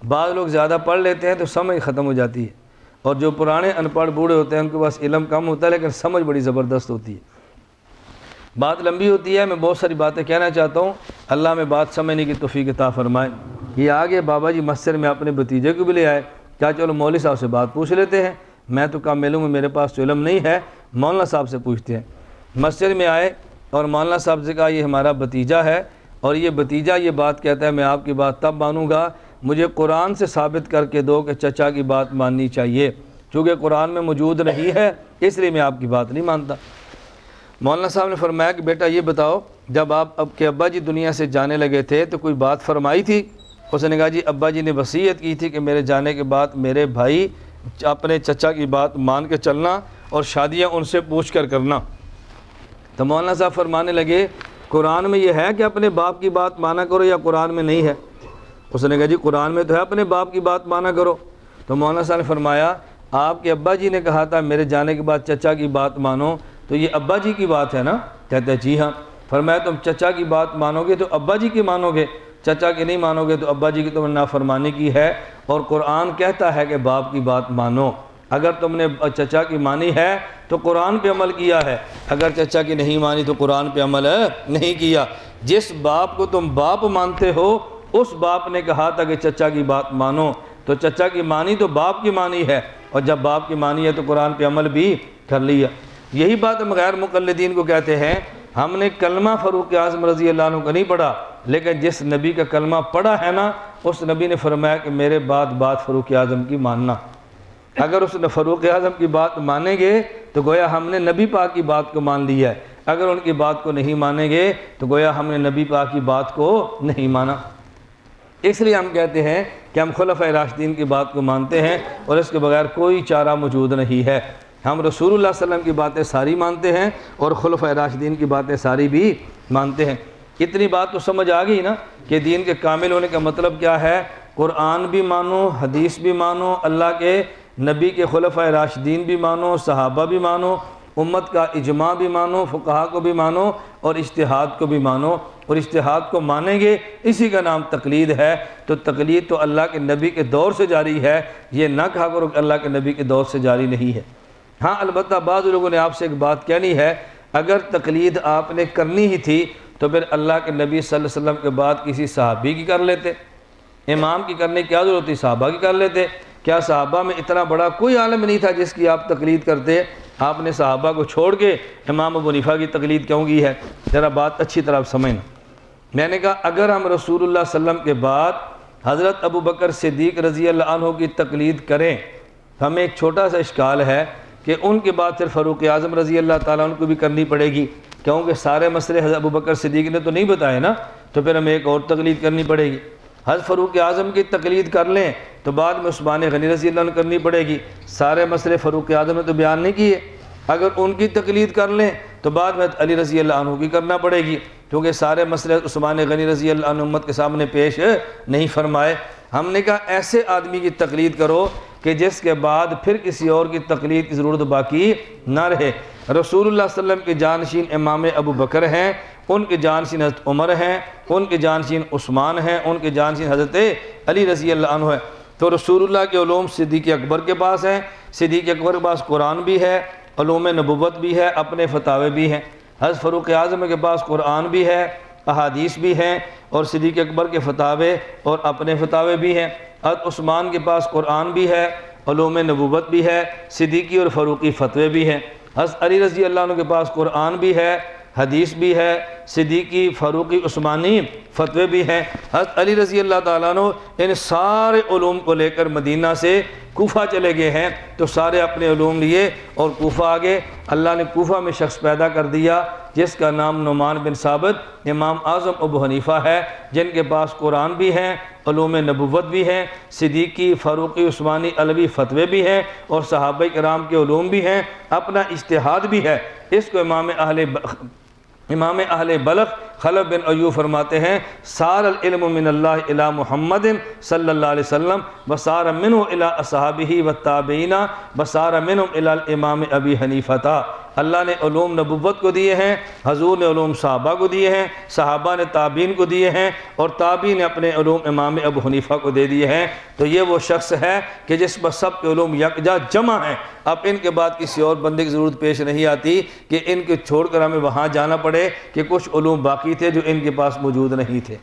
بعض لوگ زیادہ پڑھ لیتے ہیں تو سمجھ ختم ہو جاتی ہے، اور جو پرانے ان پڑھ بوڑھے ہوتے ہیں ان کے پاس علم کم ہوتا ہے لیکن سمجھ بڑی زبردست ہوتی ہے۔ بات لمبی ہوتی ہے، میں بہت ساری باتیں کہنا چاہتا ہوں، اللہ میں بات سمجھنے کی توفیق عطا فرمائے۔ یہ آگے بابا جی مسجد میں اپنے بھتیجے کو بھی لے آئے، کیا چلو مولوی صاحب سے بات پوچھ لیتے ہیں، میں تو کام معلوم ہے میرے پاس تو علم نہیں ہے، مولانا صاحب سے پوچھتے ہیں۔ مسجد میں آئے اور مولانا صاحب سے کہا یہ ہمارا بھتیجا ہے، اور یہ بھتیجا یہ بات کہتا ہے میں آپ کی بات تب مانوں گا مجھے قرآن سے ثابت کر کے دو کہ چچا کی بات ماننی چاہیے، چونکہ قرآن میں موجود نہیں ہے اس لیے میں آپ کی بات نہیں مانتا۔ مولانا صاحب نے فرمایا کہ بیٹا یہ بتاؤ جب آپ کے ابا جی دنیا سے جانے لگے تھے تو کوئی بات فرمائی تھی؟ اس نے کہا جی ابا جی نے وصیت کی تھی کہ میرے جانے کے بعد میرے بھائی اپنے چچا کی بات مان کے چلنا اور شادیاں ان سے پوچھ کر کرنا۔ تو مولانا صاحب فرمانے لگے قرآن میں یہ ہے کہ اپنے باپ کی بات مانا کرو یا قرآن میں نہیں ہے؟ اس نے کہا جی قرآن میں تو ہے اپنے باپ کی بات مانا کرو۔ تو مولانا صاحب نے فرمایا آپ کے ابا جی نے کہا تھا میرے جانے کے بعد چچا کی بات مانو، تو یہ ابا جی کی بات ہے نا؟ کہتے ہیں جی ہاں۔ فرمایا تم چچا کی بات مانو گے تو ابا جی کی مانو گے، چچا کی نہیں مانو گے تو ابا جی کی تم نے نافرمانی کی ہے، اور قرآن کہتا ہے کہ باپ کی بات مانو۔ اگر تم نے چچا کی مانی ہے تو قرآن پہ عمل کیا ہے، اگر چچا کی نہیں مانی تو قرآن پہ عمل نہیں کیا۔ جس باپ کو تم باپ مانتے ہو اس باپ نے کہا تھا کہ چچا کی بات مانو، تو چچا کی مانی تو باپ کی مانی ہے، اور جب باپ کی مانی ہے تو قرآن پہ عمل بھی کر لیا۔ یہی بات ہم غیر مقلدین کو کہتے ہیں، ہم نے کلمہ فاروق اعظم رضی اللہ عنہ کا نہیں پڑھا، لیکن جس نبی کا کلمہ پڑھا ہے نا اس نبی نے فرمایا کہ میرے بعد بات فاروق اعظم کی ماننا۔ اگر اس نے فاروق اعظم کی بات مانیں گے تو گویا ہم نے نبی پاک کی بات کو مان لیا ہے، اگر ان کی بات کو نہیں مانیں گے تو گویا ہم نے نبی پاک کی بات کو نہیں مانا۔ اس لیے ہم کہتے ہیں کہ ہم خلفائے راشدین کی بات کو مانتے ہیں اور اس کے بغیر کوئی چارہ موجود نہیں ہے۔ ہم رسول اللہ صلی اللہ علیہ وسلم کی باتیں ساری مانتے ہیں اور خلفائے راشدین کی باتیں ساری بھی مانتے ہیں۔ اتنی بات تو سمجھ آ گئی نا کہ دین کے کامل ہونے کا مطلب کیا ہے؟ قرآن بھی مانو، حدیث بھی مانو، اللہ کے نبی کے خلفائے راشدین بھی مانو، صحابہ بھی مانو، امت کا اجماع بھی مانو، فقہا کو بھی مانو اور اجتہاد کو بھی مانو، اور اجتہاد کو مانیں گے اسی کا نام تقلید ہے۔ تو تقلید تو اللہ کے نبی کے دور سے جاری ہے، یہ نہ کہا کرو کہ اللہ کے نبی کے دور سے جاری نہیں ہے۔ ہاں البتہ بعض لوگوں نے آپ سے ایک بات کہنی ہے، اگر تقلید آپ نے کرنی ہی تھی تو پھر اللہ کے نبی صلی اللہ علیہ وسلم کے بعد کسی صحابی کی کر لیتے، امام کی کرنے کی کیا ضرورت تھی؟ صحابہ کی کر لیتے۔ کیا صحابہ میں اتنا بڑا کوئی عالم نہیں تھا جس کی آپ تقلید کرتے؟ آپ نے صحابہ کو چھوڑ کے امام ابو حنیفہ کی تقلید کیوں کی ہے؟ ذرا بات اچھی طرح سمجھنا۔ میں نے کہا اگر ہم رسول اللہ صلی اللہ علیہ وسلم کے بعد حضرت ابو بکر صدیق رضی اللہ عنہ کی تقلید کریں، ہمیں ایک چھوٹا سا اشکال ہے کہ ان کے بعد پھر فاروق اعظم رضی اللہ تعالیٰ عنہ کو بھی کرنی پڑے گی، کیونکہ سارے مسئلے حضرت ابو بکر صدیق نے تو نہیں بتائے نا، تو پھر ہمیں ایک اور تقلید کرنی پڑے گی۔ حضرت فاروق اعظم کی تقلید کر لیں تو بعد میں عثمان غنی رضی اللہ عنہ کرنی پڑے گی، سارے مسئلے فاروق اعظم نے تو بیان نہیں کیے۔ اگر ان کی تقلید کر لیں تو بعد میں علی رضی اللہ عنہ کی کرنا پڑے گی، کیونکہ سارے مسئلے عثمان غنی رضی اللہ عنہ امت کے سامنے پیش نہیں فرمائے۔ ہم نے کہا ایسے آدمی کی تقلید کرو کہ جس کے بعد پھر کسی اور کی تقلید کی ضرورت باقی نہ رہے۔ رسول اللہ صلی اللہ علیہ وسلم کے جانشین امام ابو بکر ہیں، ان کے جانشین حضرت عمر ہیں، ان کے جانشین عثمان ہیں، ان کے جانشین حضرت علی رضی اللہ عنہ ہے۔ تو رسول اللہ کے علوم صدیق اکبر کے پاس ہیں، صدیق اکبر کے پاس قرآن بھی ہے، علوم نبوت بھی ہے، اپنے فتاوے بھی ہیں۔ حضرت فاروق اعظم کے پاس قرآن بھی ہے، احادیث بھی ہیں، اور صدیق اکبر کے فتاوے اور اپنے فتاوے بھی ہیں۔ حضرت عثمان کے پاس قرآن بھی ہے، علوم نبوت بھی ہے، صدیقی اور فاروقی فتوے بھی ہیں۔ حضرت علی رضی اللہ عنہ کے پاس قرآن بھی ہے، حدیث بھی ہے، صدیقی فاروقی عثمانی فتوے بھی ہیں۔ حضرت علی رضی اللہ تعالیٰ عنہ ان سارے علوم کو لے کر مدینہ سے کوفہ چلے گئے ہیں، تو سارے اپنے علوم لیے اور کوفہ آگے۔ اللہ نے کوفہ میں شخص پیدا کر دیا جس کا نام نعمان بن ثابت امام اعظم ابو حنیفہ ہے، جن کے پاس قرآن بھی ہیں، علوم نبوت بھی ہیں، صدیقی فاروقی عثمانی علوی فتوے بھی ہیں، اور صحابہ کرام کے علوم بھی ہیں، اپنا اجتہاد بھی ہے۔ اس کو امام اہل بلخ خلف بن ایوب فرماتے ہیں، سار العلم من اللہ الی محمد صلی اللہ علیہ وسلم وسار منہ الی اصحابہ والتابعین وسار منہم الی الامام ابی حنیفہ۔ اللہ نے علوم نبوت کو دیے ہیں، حضور نے علوم صحابہ کو دیے ہیں، صحابہ نے تابعین کو دیے ہیں، اور تابعین نے اپنے علوم امام ابو حنیفہ کو دے دیے ہیں۔ تو یہ وہ شخص ہے کہ جس پر سب کے علوم یکجا جمع ہیں۔ اب ان کے بعد کسی اور بندے کی ضرورت پیش نہیں آتی کہ ان کو چھوڑ کر ہمیں وہاں جانا پڑے کہ کچھ علوم باقی تھے جو ان کے پاس موجود نہیں تھے۔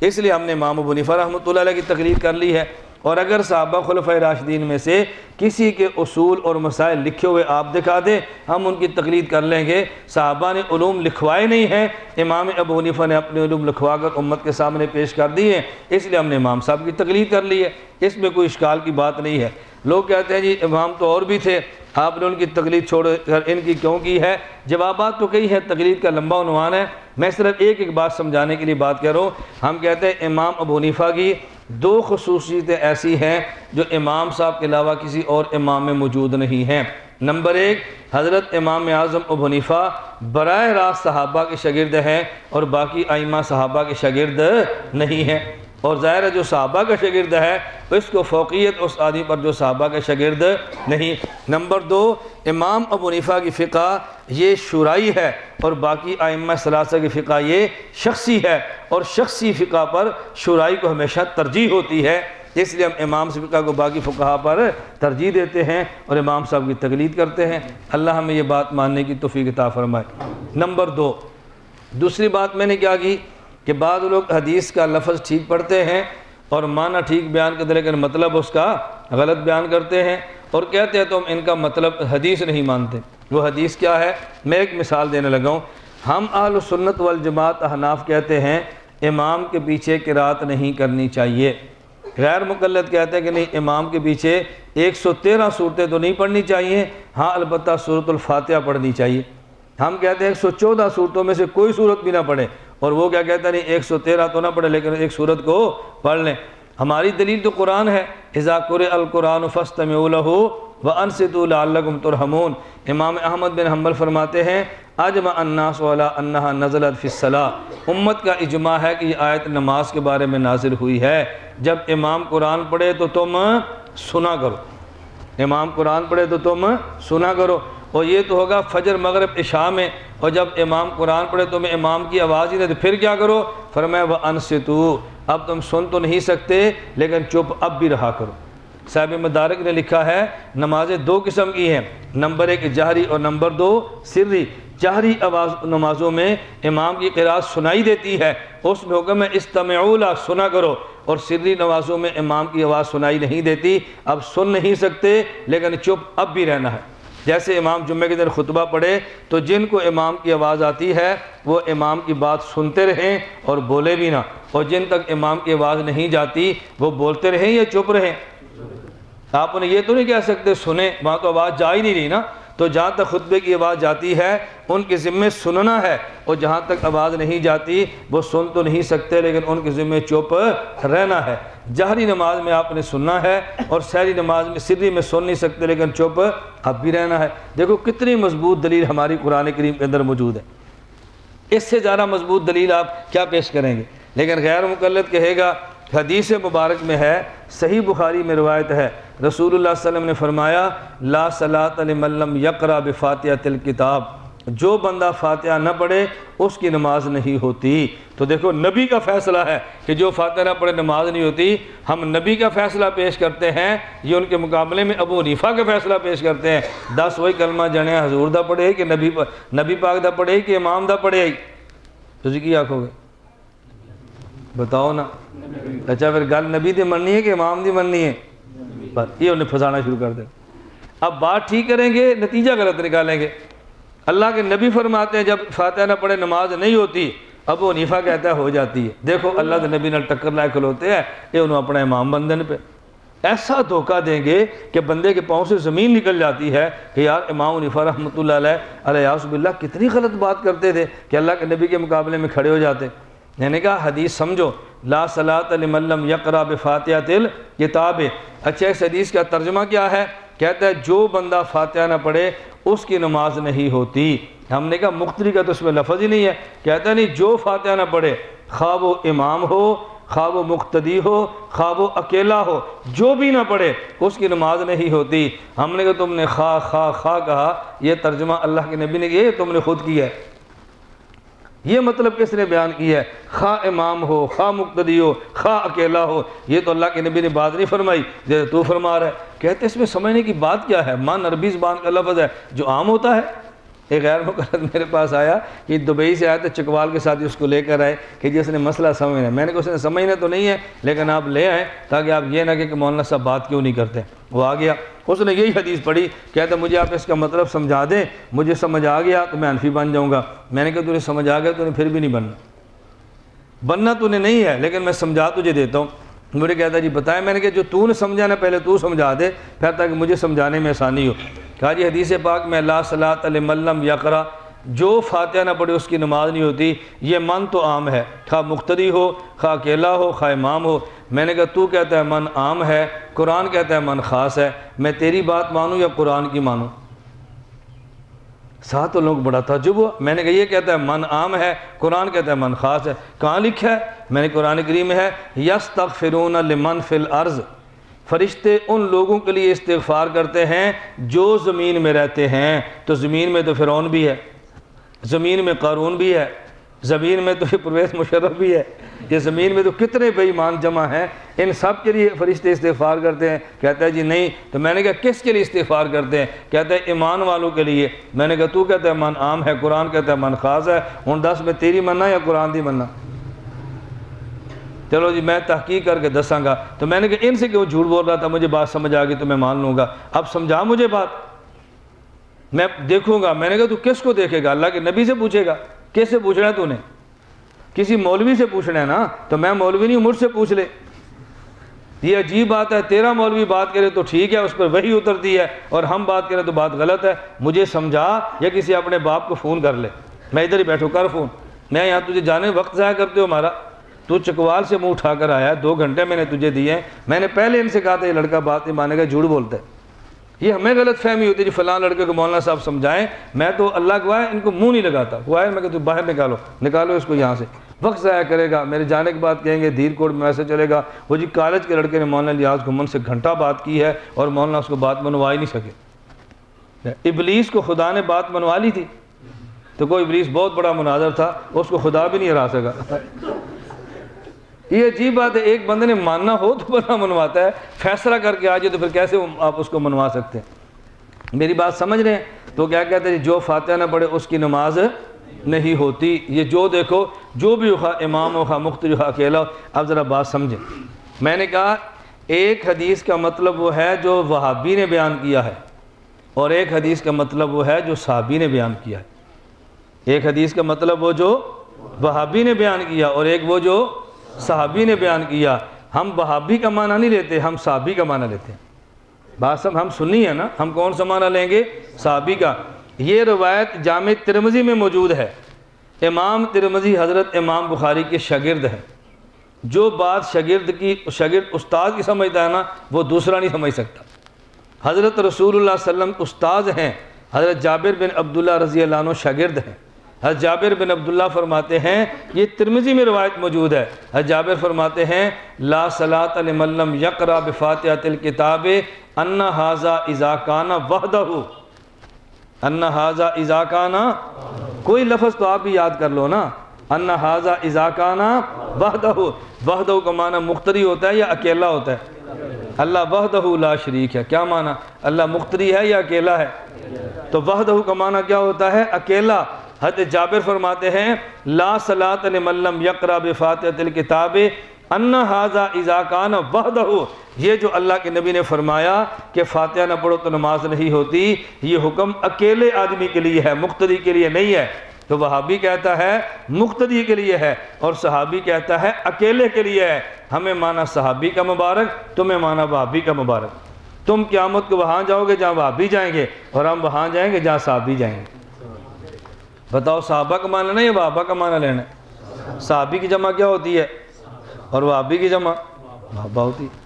اس لیے ہم نے امام ابو حنیفہ رحمۃ اللہ علیہ کی تقلید کر لی ہے۔ اور اگر صحابہ خلفائے راشدین میں سے کسی کے اصول اور مسائل لکھے ہوئے آپ دکھا دیں، ہم ان کی تقلید کر لیں گے۔ صحابہ نے علوم لکھوائے نہیں ہیں، امام ابو حنیفہ نے اپنے علوم لکھوا کر امت کے سامنے پیش کر دیے، اس لیے ہم نے امام صاحب کی تقلید کر لی ہے۔ اس میں کوئی اشکال کی بات نہیں ہے۔ لوگ کہتے ہیں جی امام تو اور بھی تھے، آپ نے ان کی تقلید چھوڑ کر ان کی کیوں کی ہے؟ جوابات تو کئی ہیں، تقلید کا لمبا عنوان ہے، میں صرف ایک بات سمجھانے کے لیے بات کر رہا ہوں۔ ہم کہتے ہیں امام ابو حنیفہ کی دو خصوصیتیں ایسی ہیں جو امام صاحب کے علاوہ کسی اور امام میں موجود نہیں ہیں۔ نمبر ایک، حضرت امام اعظم ابو حنیفہ براہ راست صحابہ کے شاگرد ہیں اور باقی ائمہ صحابہ کے شاگرد نہیں ہیں، اور ظاہر ہے جو صحابہ کا شاگرد ہے اس کو فوقیت اس آدمی پر جو صحابہ کے شاگرد نہیں۔ نمبر دو، امام ابو حنیفہ کی فقہ یہ شورائی ہے اور باقی ائمہ ثلاثہ کی فقہ یہ شخصی ہے، اور شخصی فقہ پر شورائی کو ہمیشہ ترجیح ہوتی ہے، اس لیے ہم امام سے فقہ کو باقی فقہا پر ترجیح دیتے ہیں اور امام صاحب کی تقلید کرتے ہیں۔ اللہ ہمیں یہ بات ماننے کی توفیق عطا فرمائے۔ نمبر دو، دوسری بات میں نے کیا کی کہ بعض لوگ حدیث کا لفظ ٹھیک پڑھتے ہیں اور معنی ٹھیک بیان کرتے لیکن مطلب اس کا غلط بیان کرتے ہیں اور کہتے ہیں تو ہم ان کا مطلب حدیث نہیں مانتے۔ وہ حدیث کیا ہے؟ میں ایک مثال دینے لگا ہوں۔ ہم اہل سنت والجماعت احناف کہتے ہیں امام کے پیچھے قرات نہیں کرنی چاہیے۔ غیر مقلد کہتے ہیں کہ نہیں، امام کے پیچھے 113 صورتیں تو نہیں پڑھنی چاہیے، ہاں البتہ سورۃ الفاتحہ پڑھنی چاہیے۔ ہم کہتے ہیں 114 صورتوں میں سے کوئی صورت بھی نہ پڑھیں، اور وہ کیا کہتا ہے نہیں 113 تو نہ پڑھے لیکن ایک صورت کو پڑھ لیں۔ ہماری دلیل تو قرآن ہے، اذا قرئ القرآن فاستمعوا لہ وانصتوا لعلکم ترحمون۔ امام احمد بن حنبل فرماتے ہیں اجمع الناس علی انہا نزلت فی الصلاۃ، امت کا اجماع ہے کہ یہ آیت نماز کے بارے میں نازل ہوئی ہے۔ جب امام قرآن پڑھے تو تم سنا کرو، امام قرآن پڑھے تو تم سنا کرو، اور یہ تو ہوگا فجر مغرب عشاء میں، اور جب امام قرآن پڑھے تو میں امام کی آواز ہی نہیں تو پھر کیا کرو؟ فرمایا وانصتوا، اب تم سن تو نہیں سکتے لیکن چپ اب بھی رہا کرو۔ صاحب مدارک نے لکھا ہے نمازیں دو قسم کی ہیں، نمبر 1 جہری اور نمبر 2 سری۔ جہری نمازوں میں امام کی قرات سنائی دیتی ہے، اس میں حکم ہے استمعوا لہ، سنا کرو، اور سری نمازوں میں امام کی آواز سنائی نہیں دیتی، اب سن نہیں سکتے لیکن چپ اب بھی رہنا ہے۔ جیسے امام جمعے کے دن خطبہ پڑھے تو جن کو امام کی آواز آتی ہے وہ امام کی بات سنتے رہیں اور بولے بھی نہ، اور جن تک امام کی آواز نہیں جاتی وہ بولتے رہیں یا چپ رہیں۔ آپ انہیں یہ تو نہیں کہہ سکتے سنیں، وہاں تو آواز جا ہی نہیں رہی نا، تو جہاں تک خطبے کی آواز جاتی ہے ان کے ذمے سننا ہے، اور جہاں تک آواز نہیں جاتی وہ سن تو نہیں سکتے لیکن ان کے ذمے چپ رہنا ہے۔ جہری نماز میں آپ نے سننا ہے، اور سحری نماز میں سری میں سن نہیں سکتے لیکن چپ اب بھی رہنا ہے۔ دیکھو کتنی مضبوط دلیل ہماری قرآن کریم کے اندر موجود ہے، اس سے زیادہ مضبوط دلیل آپ کیا پیش کریں گے؟ لیکن غیر مقلد کہے گا حدیث مبارک میں ہے، صحیح بخاری میں روایت ہے، رسول اللہ صلی اللہ علیہ وسلم نے فرمایا لا صلاۃ لمن لم یقرأ بفاتحۃ الکتاب، جو بندہ فاتحہ نہ پڑھے اس کی نماز نہیں ہوتی۔ تو دیکھو نبی کا فیصلہ ہے کہ جو فاتحہ نہ پڑھے نماز نہیں ہوتی، ہم نبی کا فیصلہ پیش کرتے ہیں، یہ ان کے مقابلے میں ابو حنیفہ کا فیصلہ پیش کرتے ہیں۔ 10 وہی کلمہ جنے حضور دا پڑھے کہ نبی پاک دا پڑھے کہ امام دا پڑھے؟ تسی کی آکھو گے؟ بتاؤ نا۔ اچھا پھر گل نبی دی مننی ہے کہ امام دی مننی ہے؟ بس یہ انہیں پھنسانا شروع کر دیں۔ اب بات ٹھیک کریں گے نتیجہ غلط نکالیں گے۔ اللہ کے نبی فرماتے ہیں جب فاتحہ نہ پڑھے نماز نہیں ہوتی، ابو حنیفہ کہتا ہے ہو جاتی ہے۔ دیکھو اللہ کے نبی نال ٹکر لائے کھلوتے ہیں، یہ انہوں اپنا امام بندن پہ ایسا دھوکہ دیں گے کہ بندے کے پاؤں سے زمین نکل جاتی ہے کہ یار امام حنیفہ رحمۃ اللہ علیہ الیاذ باللہ کتنی غلط بات کرتے تھے کہ اللہ کے نبی کے مقابلے میں کھڑے ہو جاتے۔ میں نے کہا حدیث سمجھو، لا صلاۃ لمن لم یقرأ بفاتحۃ الکتاب۔ اچھا اس حدیث کا ترجمہ کیا ہے؟ کہتا ہے جو بندہ فاتحہ نہ پڑھے اس کی نماز نہیں ہوتی۔ ہم نے کہا مقتدی کا تو اس میں لفظ ہی نہیں ہے، کہتا نہیں جو فاتحہ نہ پڑھے، خواہ وہ امام ہو، خواہ وہ مقتدی ہو، خواہ وہ اکیلا ہو، جو بھی نہ پڑھے اس کی نماز نہیں ہوتی۔ ہم نے کہا تم نے خواہ کہا، یہ ترجمہ اللہ کے نبی نے کیا، یہ تم نے خود کیا ہے۔ یہ مطلب کس نے بیان کیا ہے؟ خواہ امام ہو، خواہ مقتدی ہو، خواہ اکیلا ہو، یہ تو اللہ کے نبی نے بات نہیں فرمائی جیسے تو فرما رہا ہے۔ کہتے اس میں سمجھنے کی بات کیا ہے؟ من عربی زبان کا لفظ ہے جو عام ہوتا ہے۔ ایک غیر مقلد میرے پاس آیا کہ دبئی سے آیا تو چکوال کے ساتھ اس کو لے کر آئے کہ جس نے مسئلہ سمجھنا ہے۔ میں نے کہا اس نے سمجھنا تو نہیں ہے لیکن آپ لے آئیں تاکہ آپ یہ نہ کہ مولانا صاحب بات کیوں نہیں کرتے۔ وہ آ گیا، اس نے یہی حدیث پڑھی، کہتا مجھے آپ اس کا مطلب سمجھا دیں، مجھے سمجھ آ گیا تو میں حنفی بن جاؤں گا۔ میں نے کہا تجھے سمجھ آ گیا تو نے پھر بھی نہیں بننا تو نے نہیں ہے لیکن میں سمجھا تجھے دیتا ہوں۔ مجھے کہتا جی بتائیں۔ میں نے کہا جو تو نے سمجھا نا پہلے تو سمجھا دے پھر تاکہ مجھے سمجھانے میں آسانی ہو۔ کہا جی حدیث پاک میں لا صلاۃ لمن لم یقرأ، جو فاتحہ نہ پڑھے اس کی نماز نہیں ہوتی، یہ من تو عام ہے، خواہ مقتدی ہو، خواہ اکیلا ہو، خواہ امام ہو۔ میں نے کہا تو کہتا ہے من عام ہے، قرآن کہتا ہے من خاص ہے، میں تیری بات مانوں یا قرآن کی مانوں؟ ساتھ لوگ بڑا تعجب ہوا۔ میں نے کہا یہ کہتا ہے من عام ہے، قرآن کہتا ہے من خاص ہے، کہاں لکھا ہے؟ میں نے قرآن کریم میں ہے یستغفرون لمن فی الارض، فرشتے ان لوگوں کے لیے استغفار کرتے ہیں جو زمین میں رہتے ہیں۔ تو زمین میں تو فرعون بھی ہے، زمین میں قارون بھی ہے، زمین میں تو پرویز مشرف بھی ہے، یہ زمین میں تو کتنے بے ایمان جمع ہیں، ان سب کے لیے فرشتے استغفار کرتے ہیں۔ کہتا ہے جی نہیں۔ تو میں نے کہا کس کے لیے استغفار کرتے ہیں؟ کہتا ہے ایمان والوں کے لیے۔ میں نے کہا تو کہتا ہے من عام ہے، قرآن کہتا ہے من خاص ہے، ہن دس میں تیری مننا یا قرآن دی مننا؟ چلو جی میں تحقیق کر کے دساں گا۔ تو میں نے کہا ان سے کیوں جھوٹ بول رہا تھا، مجھے بات سمجھ آ گئی تو میں مان لوں گا، اب سمجھا مجھے بات، میں دیکھوں گا۔ میں نے کہا تو کس کو دیکھے گا؟ اللہ کے نبی سے پوچھے گا؟ کس سے پوچھنا ہے تو نے؟ کسی مولوی سے پوچھنا ہے نا، تو میں مولوی نہیں ہوں، مجھ سے پوچھ لے۔ یہ عجیب بات ہے، تیرا مولوی بات کرے تو ٹھیک ہے، اس پر وحی اترتی ہے، اور ہم بات کریں تو بات غلط ہے، مجھے سمجھا یا کسی اپنے باپ کو فون کر لے، میں ادھر ہی بیٹھو، کر فون، میں یہاں تجھے جانے وقت ضائع کرتے ہو ہمارا، تو چکوال سے منہ اٹھا کر آیا، 2 گھنٹے میں نے تجھے دیے ہیں، میں نے پہلے ان سے کہا تھا یہ لڑکا بات نہیں مانے گا، جھوٹ بولتا ہے، یہ ہمیں غلط فہمی ہوتی ہے جی فلاں لڑکے کو مولانا صاحب سمجھائیں، میں تو اللہ گواہ ان کو منہ نہیں لگاتا، گواہ میں کہ تو باہر نکالو اس کو یہاں سے، وقت ضائع کرے گا، میرے جانے کے بعد کہیں گے دھیر کوٹ میں ایسے چلے گا، وہ جی کالج کے لڑکے نے مولانا الیاس گھمن سے گھنٹہ بات کی ہے اور مولانا اس کو بات منوا ہی نہیں سکے۔ ابلیس کو خدا نے بات منوا لی تھی، تو کوئی ابلیس بہت بڑا مناظر تھا، اس کو خدا بھی نہیں ہرا سکا۔ یہ عجیب بات ہے، ایک بندے نے ماننا ہو تو بندہ منواتا ہے، فیصلہ کر کے آ جائے تو پھر کیسے آپ اس کو منوا سکتے ہیں؟ میری بات سمجھ رہے ہیں؟ تو کیا کہتے ہیں جو فاتحہ نہ پڑھے اس کی نماز نہیں ہوتی۔ یہ جو دیکھو جو بھی ہوا، امام ہوا، مقتدی ہوا، اکیلا ہو، اب ذرا بات سمجھیں۔ میں نے کہا ایک حدیث کا مطلب وہ ہے جو وہابی نے بیان کیا ہے، اور ایک حدیث کا مطلب وہ ہے جو صحابی نے بیان کیا ہے۔ ایک حدیث کا مطلب وہ جو وہابی نے بیان کیا، اور ایک وہ جو صحابی نے بیان کیا۔ ہم وہابی کا معنی نہیں لیتے، ہم صحابی کا معنی لیتے ہیں۔ بات سب ہم سنی ہے نا، ہم کون سا معنی لیں گے؟ صحابی کا۔ یہ روایت جامع ترمذی میں موجود ہے۔ امام ترمذی حضرت امام بخاری کے شاگرد ہیں۔ جو بات شاگرد استاد کی سمجھتا ہے نا، وہ دوسرا نہیں سمجھ سکتا۔ حضرت رسول اللہ صلی اللہ علیہ وسلم استاد ہیں، حضرت جابر بن عبداللہ رضی اللہ عنہ شاگرد ہیں۔ حضرت جابر بن عبداللہ فرماتے ہیں، یہ ترمذی میں روایت موجود ہے، حضرت جابر فرماتے ہیں لا صلاۃ لمن لم یقرأ بفاتحۃ الکتاب ان ھذا اذا کان وحدہ، ان ھذا اذا کان، کوئی لفظ تو آپ بھی یاد کر لو نا، ان ھذا اذا کان وحدہ، وحدہ کا معنی مقتدی ہوتا ہے یا اکیلا ہوتا ہے؟ اللہ وحدہ لا شریک ہے، کیا معنی؟ اللہ مقتدی ہے یا اکیلا ہے؟ تو وحدہ کا معنی کیا ہوتا ہے؟ اکیلا۔ حضرت جابر فرماتے ہیں لا صلاۃ لمن لم یقرأ بفاتحۃ الکتاب ان ھذا اذا کان وحدہ، یہ جو اللہ کے نبی نے فرمایا کہ فاتحہ نہ پڑھو تو نماز نہیں ہوتی، یہ حکم اکیلے آدمی کے لیے ہے، مقتدی کے لیے نہیں ہے۔ تو وہابی کہتا ہے مقتدی کے لیے ہے، اور صحابی کہتا ہے اکیلے کے لیے ہے۔ ہمیں مانا صحابی کا مبارک، تمہیں مانا وہابی کا مبارک۔ تم قیامت کو وہاں جاؤ گے جہاں وہابی جائیں گے، اور ہم وہاں جائیں گے جہاں صحابی جائیں گے۔ بتاؤ صحابہ کا معنی لینا یا وہابہ کا معنی لینا ہے؟ صحابی کی جمع کیا ہوتی ہے اور وہابی کی جمع وہابہ ہوتی ہے۔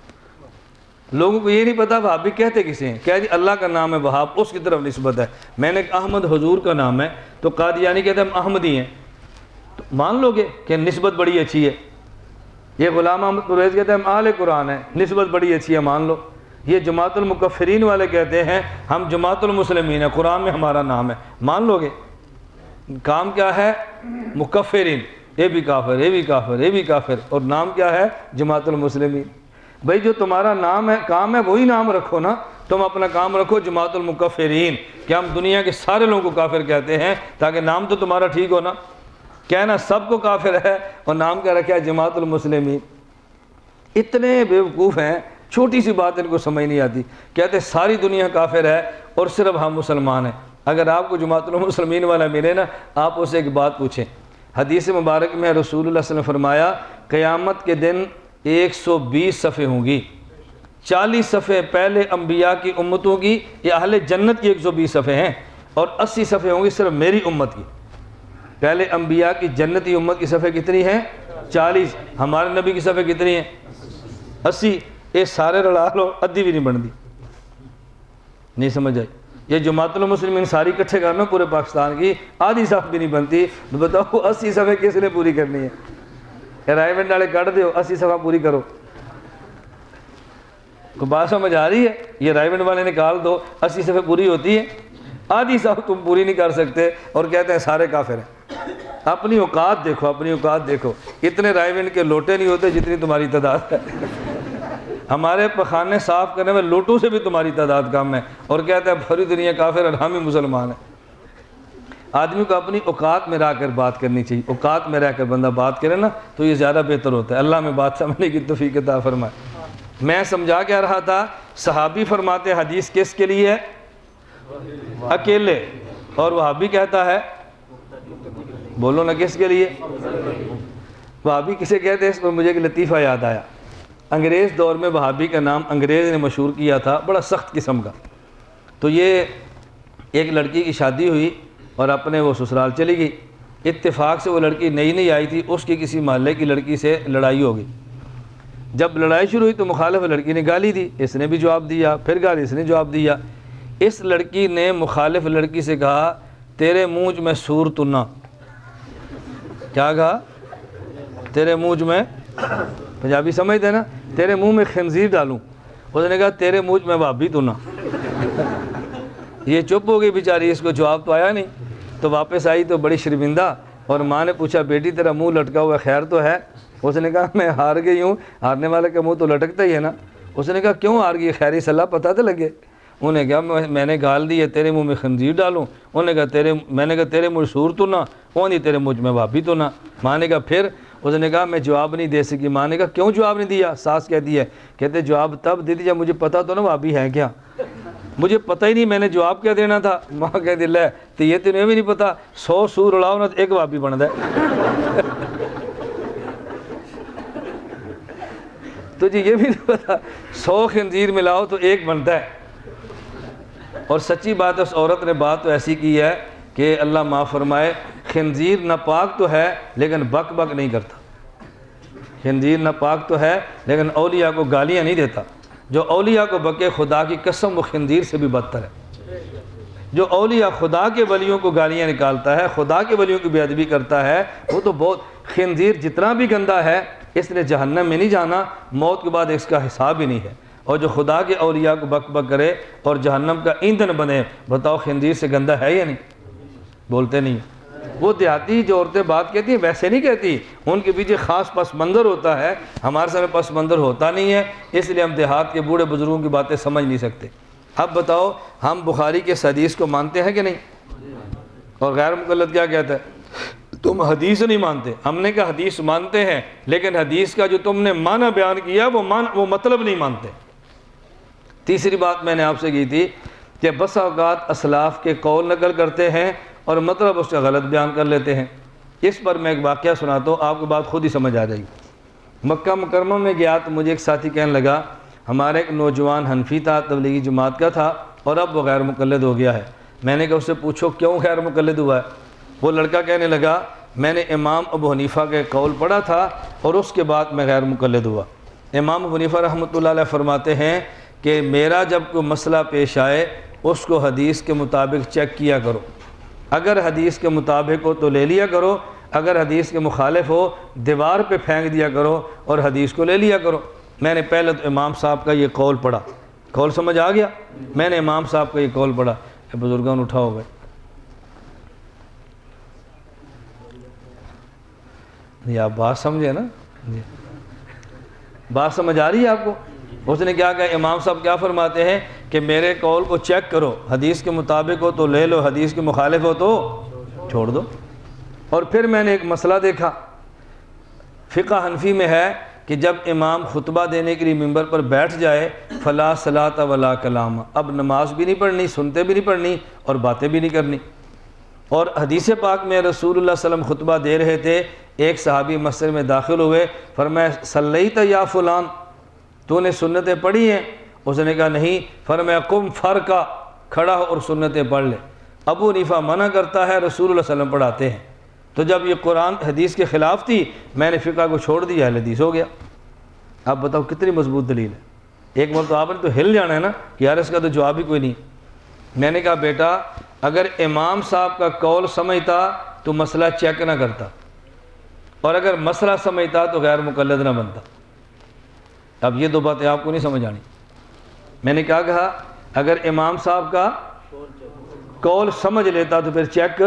لوگوں کو یہ نہیں پتا وہابی کہتے کسے ہیں، کہہ جی اللہ کا نام ہے وہاب، اس کی طرف نسبت ہے۔ میں نے احمد حضور کا نام ہے تو قادیانی کہتے ہیں ہم احمدی ہیں، تو مان لو گے کہ نسبت بڑی اچھی ہے۔ یہ غلام احمد پرویز کہتے ہیں ہم اہل قرآن ہیں، نسبت بڑی اچھی ہے، مان لو۔ یہ جماعت المکفرین والے کہتے ہیں ہم جماعت المسلمین ہیں، قرآن میں ہمارا نام ہے، مان لو گے؟ کام کیا ہے؟ مکفرین، یہ بھی کافر، یہ بھی کافر، یہ بھی کافر، اور نام کیا ہے؟ جماعت المسلمین۔ بھئی جو تمہارا نام ہے، کام ہے، وہی نام رکھو نا، تم اپنا کام رکھو جماعت المکفرین، کہ ہم دنیا کے سارے لوگوں کو کافر کہتے ہیں، تاکہ نام تو تمہارا ٹھیک ہو نا۔ کہنا سب کو کافر ہے اور نام کیا رکھا ہے؟ جماعت المسلمین۔ اتنے بیوقوف ہیں، چھوٹی سی بات ان کو سمجھ نہیں آتی، کہتے ساری دنیا کافر ہے اور صرف ہم مسلمان ہیں۔ اگر آپ کو جماعت المسلمین والا ملے نا، آپ اسے ایک بات پوچھیں۔ حدیث مبارک میں رسول اللہ صلی اللہ علیہ وسلم فرمایا قیامت کے دن 120 صفحے ہوں گی، 40 صفحے پہلے انبیاء کی امتوں کی، یہ اہل جنت کی 120 صفحے ہیں، اور 80 صفحے ہوں گی صرف میری امت کی۔ پہلے انبیاء کی جنتی امت کی صفحے کتنی ہیں؟ 40۔ ہمارے نبی کی صفحے کتنی ہیں؟ 80۔ یہ سارے رڑا لو، ادھی بھی نہیں بنتی۔ نہیں سمجھ آئی؟ یہ جماعت المسلمین ساری کٹھے کرنا پورے پاکستان کی، آدھی صفحہ بھی نہیں بنتی، تو بتاؤ 80 صفحے کس نے پوری کرنی ہے؟ رائے بنڈ والے کٹ دیو، 80 صفحہ پوری کرو۔ کو بات سمجھ آ رہی ہے؟ یہ رائے بنڈ والے نکال دو، 80 صفحے پوری ہوتی ہے، آدھی صفحہ تم پوری نہیں کر سکتے، اور کہتے ہیں سارے کافر ہیں۔ اپنی اوقات دیکھو، اپنی اوقات دیکھو، اتنے رائے بنڈ کے لوٹے نہیں ہوتے جتنی تمہاری تعداد ہے۔ ہمارے پخانے صاف کرنے میں لوٹوں سے بھی تمہاری تعداد کم ہے، اور کہتے ہیں بھری دنیا کافر اور ہم ہی مسلمان ہیں۔ آدمی کو اپنی اوقات میں رہ کر بات کرنی چاہیے، اوقات میں رہ کر بندہ بات کرے نا تو یہ زیادہ بہتر ہوتا ہے۔ اللہ میں بات سمجھنے کی توفیق عطا فرمائے۔ میں سمجھا کیا رہا تھا؟ صحابی فرماتے حدیث کس کے لیے ہے؟ اکیلے، اور وہابی کہتا ہے، بولو نا کس کے لیے؟ وہابی کسے کہتے ہیں؟ اس پر مجھے ایک لطیفہ یاد آیا۔ انگریز دور میں وہابی کا نام انگریز نے مشہور کیا تھا، بڑا سخت قسم کا۔ تو یہ ایک لڑکی کی شادی ہوئی اور اپنے وہ سسرال چلی گئی۔ اتفاق سے وہ لڑکی نئی نئی آئی تھی، اس کی کسی محلے کی لڑکی سے لڑائی ہو گئی۔ جب لڑائی شروع ہوئی تو مخالف لڑکی نے گالی دی، اس نے بھی جواب دیا، پھر گالی اس نے جواب دیا۔ اس لڑکی نے مخالف لڑکی سے کہا تیرے منہ میں سور تنا، کیا کہا؟ تیرے منہ میں، پنجابی سمجھتے ہیں نا، تیرے منہ میں خنزیر ڈالوں۔ اس نے کہا تیرے منہ میں بھابی تنا۔ یہ چپ ہو گئی بیچاری، اس کو جواب تو آیا نہیں۔ تو واپس آئی تو بڑی شرمندہ، اور ماں نے پوچھا بیٹی تیرا منہ لٹکا ہوا خیر تو ہے؟ اس نے کہا میں ہار گئی ہوں، ہارنے والے کا منہ تو لٹکتا ہی ہے نا۔ اس نے کہا کیوں ہار گئی؟ خیری صلاح پتہ تو لگے۔ انہوں نے کہا میں نے گال دی ہے تیرے منہ میں خنزیر ڈالوں۔ انہوں نے کہا میں نے کہا تیرے منہ سور تو نہ، وہ نہیں تیرے منہ میں بھابی تو نہ۔ ماں نے کہا پھر؟ اس نے کہا میں جواب نہیں دے سکی۔ ماں نے کہا کیوں جواب نہیں دیا؟ ساس کہتی ہے، کہتے جواب تب دے دیا جب مجھے پتہ تو نا بھابی ہے کیا، مجھے پتہ ہی نہیں میں نے جواب کیا دینا تھا۔ ماں کہتی لے تو یہ تمہیں بھی نہیں پتہ، 100 سور اڑاؤ نا تو ایک بھابی بنتا ہے۔ تجھے یہ بھی نہیں پتہ 100 خنزیر ملاؤ تو ایک بنتا ہے۔ اور سچی بات ہے، اس عورت نے بات تو ایسی کی ہے کہ اللہ معاف فرمائے، خنزیر ناپاک تو ہے لیکن بک بک نہیں کرتا۔ خنزیر ناپاک تو ہے لیکن اولیاء کو گالیاں نہیں دیتا۔ جو اولیاء کو بکے خدا کی قسم وہ خنزیر سے بھی بدتر ہے۔ جو اولیاء خدا کے ولیوں کو گالیاں نکالتا ہے، خدا کے ولیوں کی بے ادبی کرتا ہے، وہ تو بہت، خنزیر جتنا بھی گندا ہے اس نے جہنم میں نہیں جانا، موت کے بعد اس کا حساب ہی نہیں ہے۔ اور جو خدا کے اولیاء کو بک بک کرے اور جہنم کا ایندھن بنے، بتاؤ خنزیر سے گندا ہے یا نہیں؟ بولتے نہیں۔ وہ دیہاتی جو عورتیں بات کہتی ہیں ویسے نہیں کہتی، ان کے پیچھے خاص پس منظر ہوتا ہے، ہمارے سامنے پس منظر ہوتا نہیں ہے، اس لیے ہم دیہات کے بوڑھے بزرگوں کی باتیں سمجھ نہیں سکتے۔ اب بتاؤ ہم بخاری کے حدیث کو مانتے ہیں کہ نہیں؟ اور غیر مقلد کیا کہتا ہے؟ تم حدیث نہیں مانتے۔ ہم نے کہا حدیث مانتے ہیں لیکن حدیث کا جو تم نے معنی بیان کیا وہ مطلب نہیں مانتے۔ تیسری بات میں نے آپ سے کی تھی کہ بسا اوقات اسلاف کے قول نقل کرتے ہیں اور مطلب اس کا غلط بیان کر لیتے ہیں۔ اس پر میں ایک واقعہ سناتا ہوں، آپ کو بات خود ہی سمجھ آ جائے گی۔ مکہ مکرمہ میں گیا تو مجھے ایک ساتھی کہنے لگا ہمارا ایک نوجوان حنفی تھا، تبلیغی جماعت کا تھا، اور اب وہ غیر مقلد ہو گیا ہے۔ میں نے کہا اس سے پوچھو کیوں غیر مقلد ہوا ہے؟ وہ لڑکا کہنے لگا میں نے امام ابو حنیفہ کے قول پڑھا تھا اور اس کے بعد میں غیر مقلد ہوا۔ امام ابو حنیفہ رحمۃ اللہ علیہ فرماتے ہیں کہ میرا جب کوئی مسئلہ پیش آئے اس کو حدیث کے مطابق چیک کیا کرو، اگر حدیث کے مطابق ہو تو لے لیا کرو، اگر حدیث کے مخالف ہو دیوار پہ پھینک دیا کرو اور حدیث کو لے لیا کرو۔ میں نے پہلے تو امام صاحب کا یہ قول پڑھا، قول سمجھ آ گیا؟ میں نے امام صاحب کا یہ قول پڑھا۔ بزرگان اٹھاؤ گئے، یہ آپ بات سمجھے نا؟ بات سمجھ آ رہی ہے آپ کو؟ اس نے کیا کہا، امام صاحب کیا فرماتے ہیں کہ میرے قول کو چیک کرو، حدیث کے مطابق ہو تو لے لو، حدیث کے مخالف ہو تو چھوڑ دو۔ اور پھر میں نے ایک مسئلہ دیکھا، فقہ حنفی میں ہے کہ جب امام خطبہ دینے کے لیے ممبر پر بیٹھ جائے فلا صلاۃ ولا کلام، اب نماز بھی نہیں پڑھنی، سنتے بھی نہیں پڑھنی اور باتیں بھی نہیں کرنی۔ اور حدیث پاک میں رسول اللہ صلی اللہ علیہ وسلم خطبہ دے رہے تھے، ایک صحابی مسجد میں داخل ہوئے، فرمایا صلیت یا فلان، تو نے سنتیں پڑھی ہیں؟ اس نے کہا نہیں۔ فرمایا قم فرقہ، کھڑا ہو اور سنتیں پڑھ لے۔ ابو حنیفہ منع کرتا ہے، رسول اللہ صلی اللہ علیہ وسلم پڑھاتے ہیں۔ تو جب یہ قرآن حدیث کے خلاف تھی میں نے فقہ کو چھوڑ دیا، اہل حدیث ہو گیا۔ اب بتاؤ کتنی مضبوط دلیل ہے؟ ایک مرتبہ آپ نے تو ہل جانا ہے نا کہ یار اس کا تو جواب ہی کوئی نہیں۔ میں نے کہا بیٹا اگر امام صاحب کا قول سمجھتا تو مسئلہ چیک نہ کرتا، اور اگر مسئلہ سمجھتا تو غیر مقلد نہ بنتا۔ اب یہ دو باتیں آپ کو نہیں سمجھ آنی۔ میں نے کیا کہا، اگر امام صاحب کا قول سمجھ لیتا تو پھر چیک،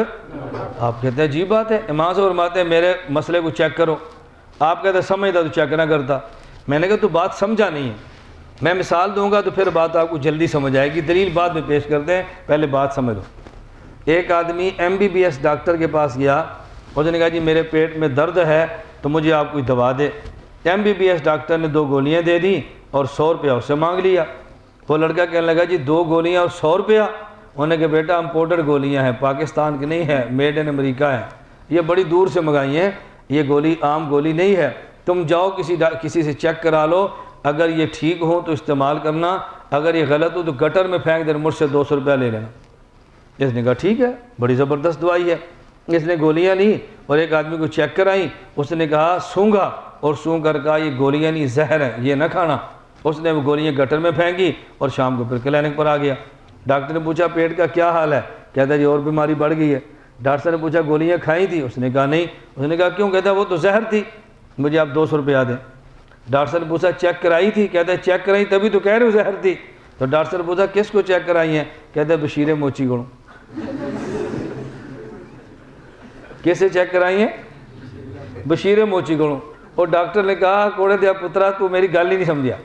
آپ کہتے ہیں عجیب بات ہے، امام صاحب فرماتے ہیں میرے مسئلے کو چیک کرو، آپ کہتے ہیں سمجھتا تو چیک نہ کرتا۔ میں نے کہا تو بات سمجھا نہیں ہے، میں مثال دوں گا تو پھر بات آپ کو جلدی سمجھ آئے گی، دلیل بعد میں پیش کرتے ہیں، پہلے بات سمجھ لو۔ ایک آدمی MBBS ڈاکٹر کے پاس گیا، اس نے کہا جی میرے پیٹ میں درد ہے تو مجھے آپ کوئی دوا دے۔ MBBS ڈاکٹر نے 2 گولیاں دے دی اور 100 روپیہ اس سے مانگ لیا۔ وہ لڑکا کہنے لگا جی 2 گولیاں اور 100 روپیہ؟ انہوں نے کہا بیٹا امپورٹڈ گولیاں ہیں، پاکستان کی نہیں ہے، میڈ ان امریکہ ہے، یہ بڑی دور سے منگائی ہیں، یہ گولی عام گولی نہیں ہے، تم جاؤ کسی سے چیک کرا لو، اگر یہ ٹھیک ہو تو استعمال کرنا، اگر یہ غلط ہو تو گٹر میں پھینک دے، مجھ سے 200 روپیہ لے لینا۔ اس نے کہا ٹھیک ہے، بڑی زبردست دوائی ہے۔ اس نے گولیاں لی اور ایک آدمی کو چیک کرائیں، اس نے کہا سونگھا اور سونگ کر کہا یہ گولیاں نہیں، زہر ہے، یہ نہ کھانا۔ اس نے وہ گولیاں گٹر میں پھینکی اور شام کو پھر کلینک پر آ گیا۔ ڈاکٹر نے پوچھا پیٹ کا کیا حال ہے؟ کہتا ہے جی اور بیماری بڑھ گئی ہے۔ ڈاکٹر صاحب نے پوچھا گولیاں کھائی تھی؟ اس نے کہا نہیں۔ اس نے کہا کیوں؟ کہتا ہے وہ تو زہر تھی، مجھے آپ 200 روپیہ دیں۔ ڈاکٹر صاحب نے پوچھا چیک کرائی تھی؟ کہتا ہے چیک کرائی تبھی تو کہہ رہے ہو زہر تھی۔ تو ڈاکٹر صاحب نے پوچھا کس کو چیک کرائی ہیں؟ کہتا ہے بشیر موچی کو۔ کیسے چیک کرائی ہیں؟ بشیر موچی کو۔ اور ڈاکٹر نے کہا کوڑے دیا پترا تو میری گل ہی نہیں سمجھیا۔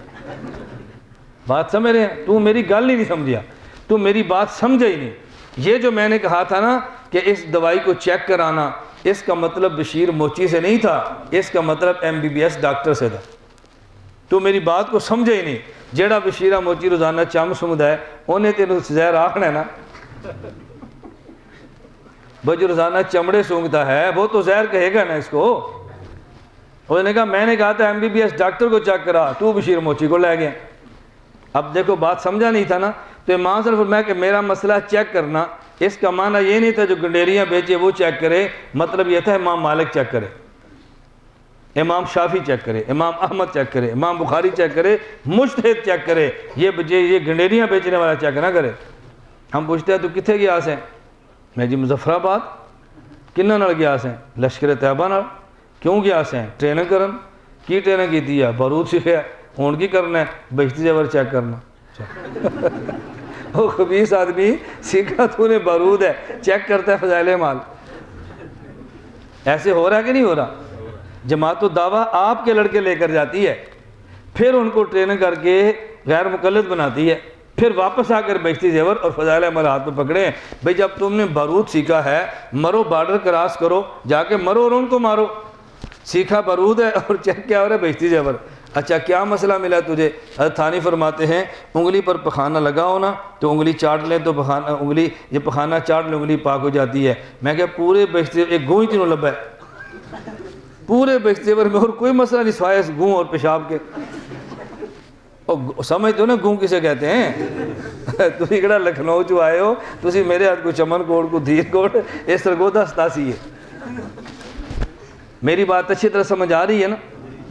بات سمجھ رہے ہیں؟ تو میری گل ہی نہیں سمجھیا، تو میری بات سمجھا ہی نہیں۔ یہ جو میں نے کہا تھا نا کہ اس دوائی کو چیک کرانا، اس کا مطلب بشیر موچی سے نہیں تھا، اس کا مطلب MBBS ڈاکٹر سے تھا۔ تو میری بات کو سمجھا ہی نہیں۔ جیڑا بشیرہ موچی روزانہ چم سمجھا ہے انہیں تینوں زہر آکھنا ہے نا۔ وہ جو روزانہ چمڑے سونگتا ہے وہ تو زہر کہے گا نا اس کو۔ اس نے کہا میں نے کہا تھا MBBS ڈاکٹر کو چیک کرا، تو بشیر موچی کو لے گئے۔ اب دیکھو بات سمجھا نہیں تھا نا۔ تو امام صاحب فرمایا کہ میرا مسئلہ چیک کرنا، اس کا معنی یہ نہیں تھا جو گنڈیریاں بیچے وہ چیک کرے، مطلب یہ تھا امام مالک چیک کرے، امام شافی چیک کرے، امام احمد چیک کرے، امام بخاری چیک کرے، مجتہد چیک کرے، یہ گنڈیریاں بیچنے والا چیک نہ کرے۔ ہم پوچھتے ہیں تو کتنے گیا سے؟ میں جی مظفر آباد۔ کنہاں نال گیا سے؟ لشکر طیبہ نال۔ کیوں گیا سے؟ ٹریننگ کرن۔ کی ٹریننگ کی ہے؟ بارود سیکھیا۔ ہون کی کرنا ہے؟ بہشتی زیور چیک کرنا۔ وہ خبیث آدمی سیکھا تو نے بارود ہے، چیک کرتا ہے فضائل مال۔ ایسے ہو رہا ہے کہ نہیں ہو رہا؟ جماعت الدعویٰ آپ کے لڑکے لے کر جاتی ہے، پھر ان کو ٹریننگ کر کے غیر مقلد بناتی ہے، پھر واپس آ کر بہشتی زیور اور فضائل عمل ہاتھ میں پکڑے۔ بھئی جب تم نے بارود سیکھا ہے، مرو، بارڈر کراس کرو، جا کے مرو اور ان کو مارو۔ سیکھا بارود ہے اور چیک کیا ہو رہا ہے؟ بہشتی زیور۔ اچھا کیا مسئلہ ملا تجھے؟ حضرت تھانی فرماتے ہیں انگلی پر پخانہ لگا ہونا تو انگلی چاٹ لیں تو انگلی یہ پخانہ چاٹ لیں انگلی پاک ہو جاتی ہے۔ میں کہ پورے بہشتی ایک گوں ہی تینوں لبا ہے، پورے بہشتی زیور میں اور کوئی مسئلہ نہیں سوائے اس گوں اور پیشاب کے۔ سمجھ دو نا گوں کسے کہتے ہیں؟ تسی کہڑا لکھنؤ چو آئے ہو، تسی میرے ہاتھ کو چمن کوٹ کو دھیر کوٹ اس سرگودا ستاسی ہے۔ میری بات اچھی طرح سمجھ آ رہی ہے نا؟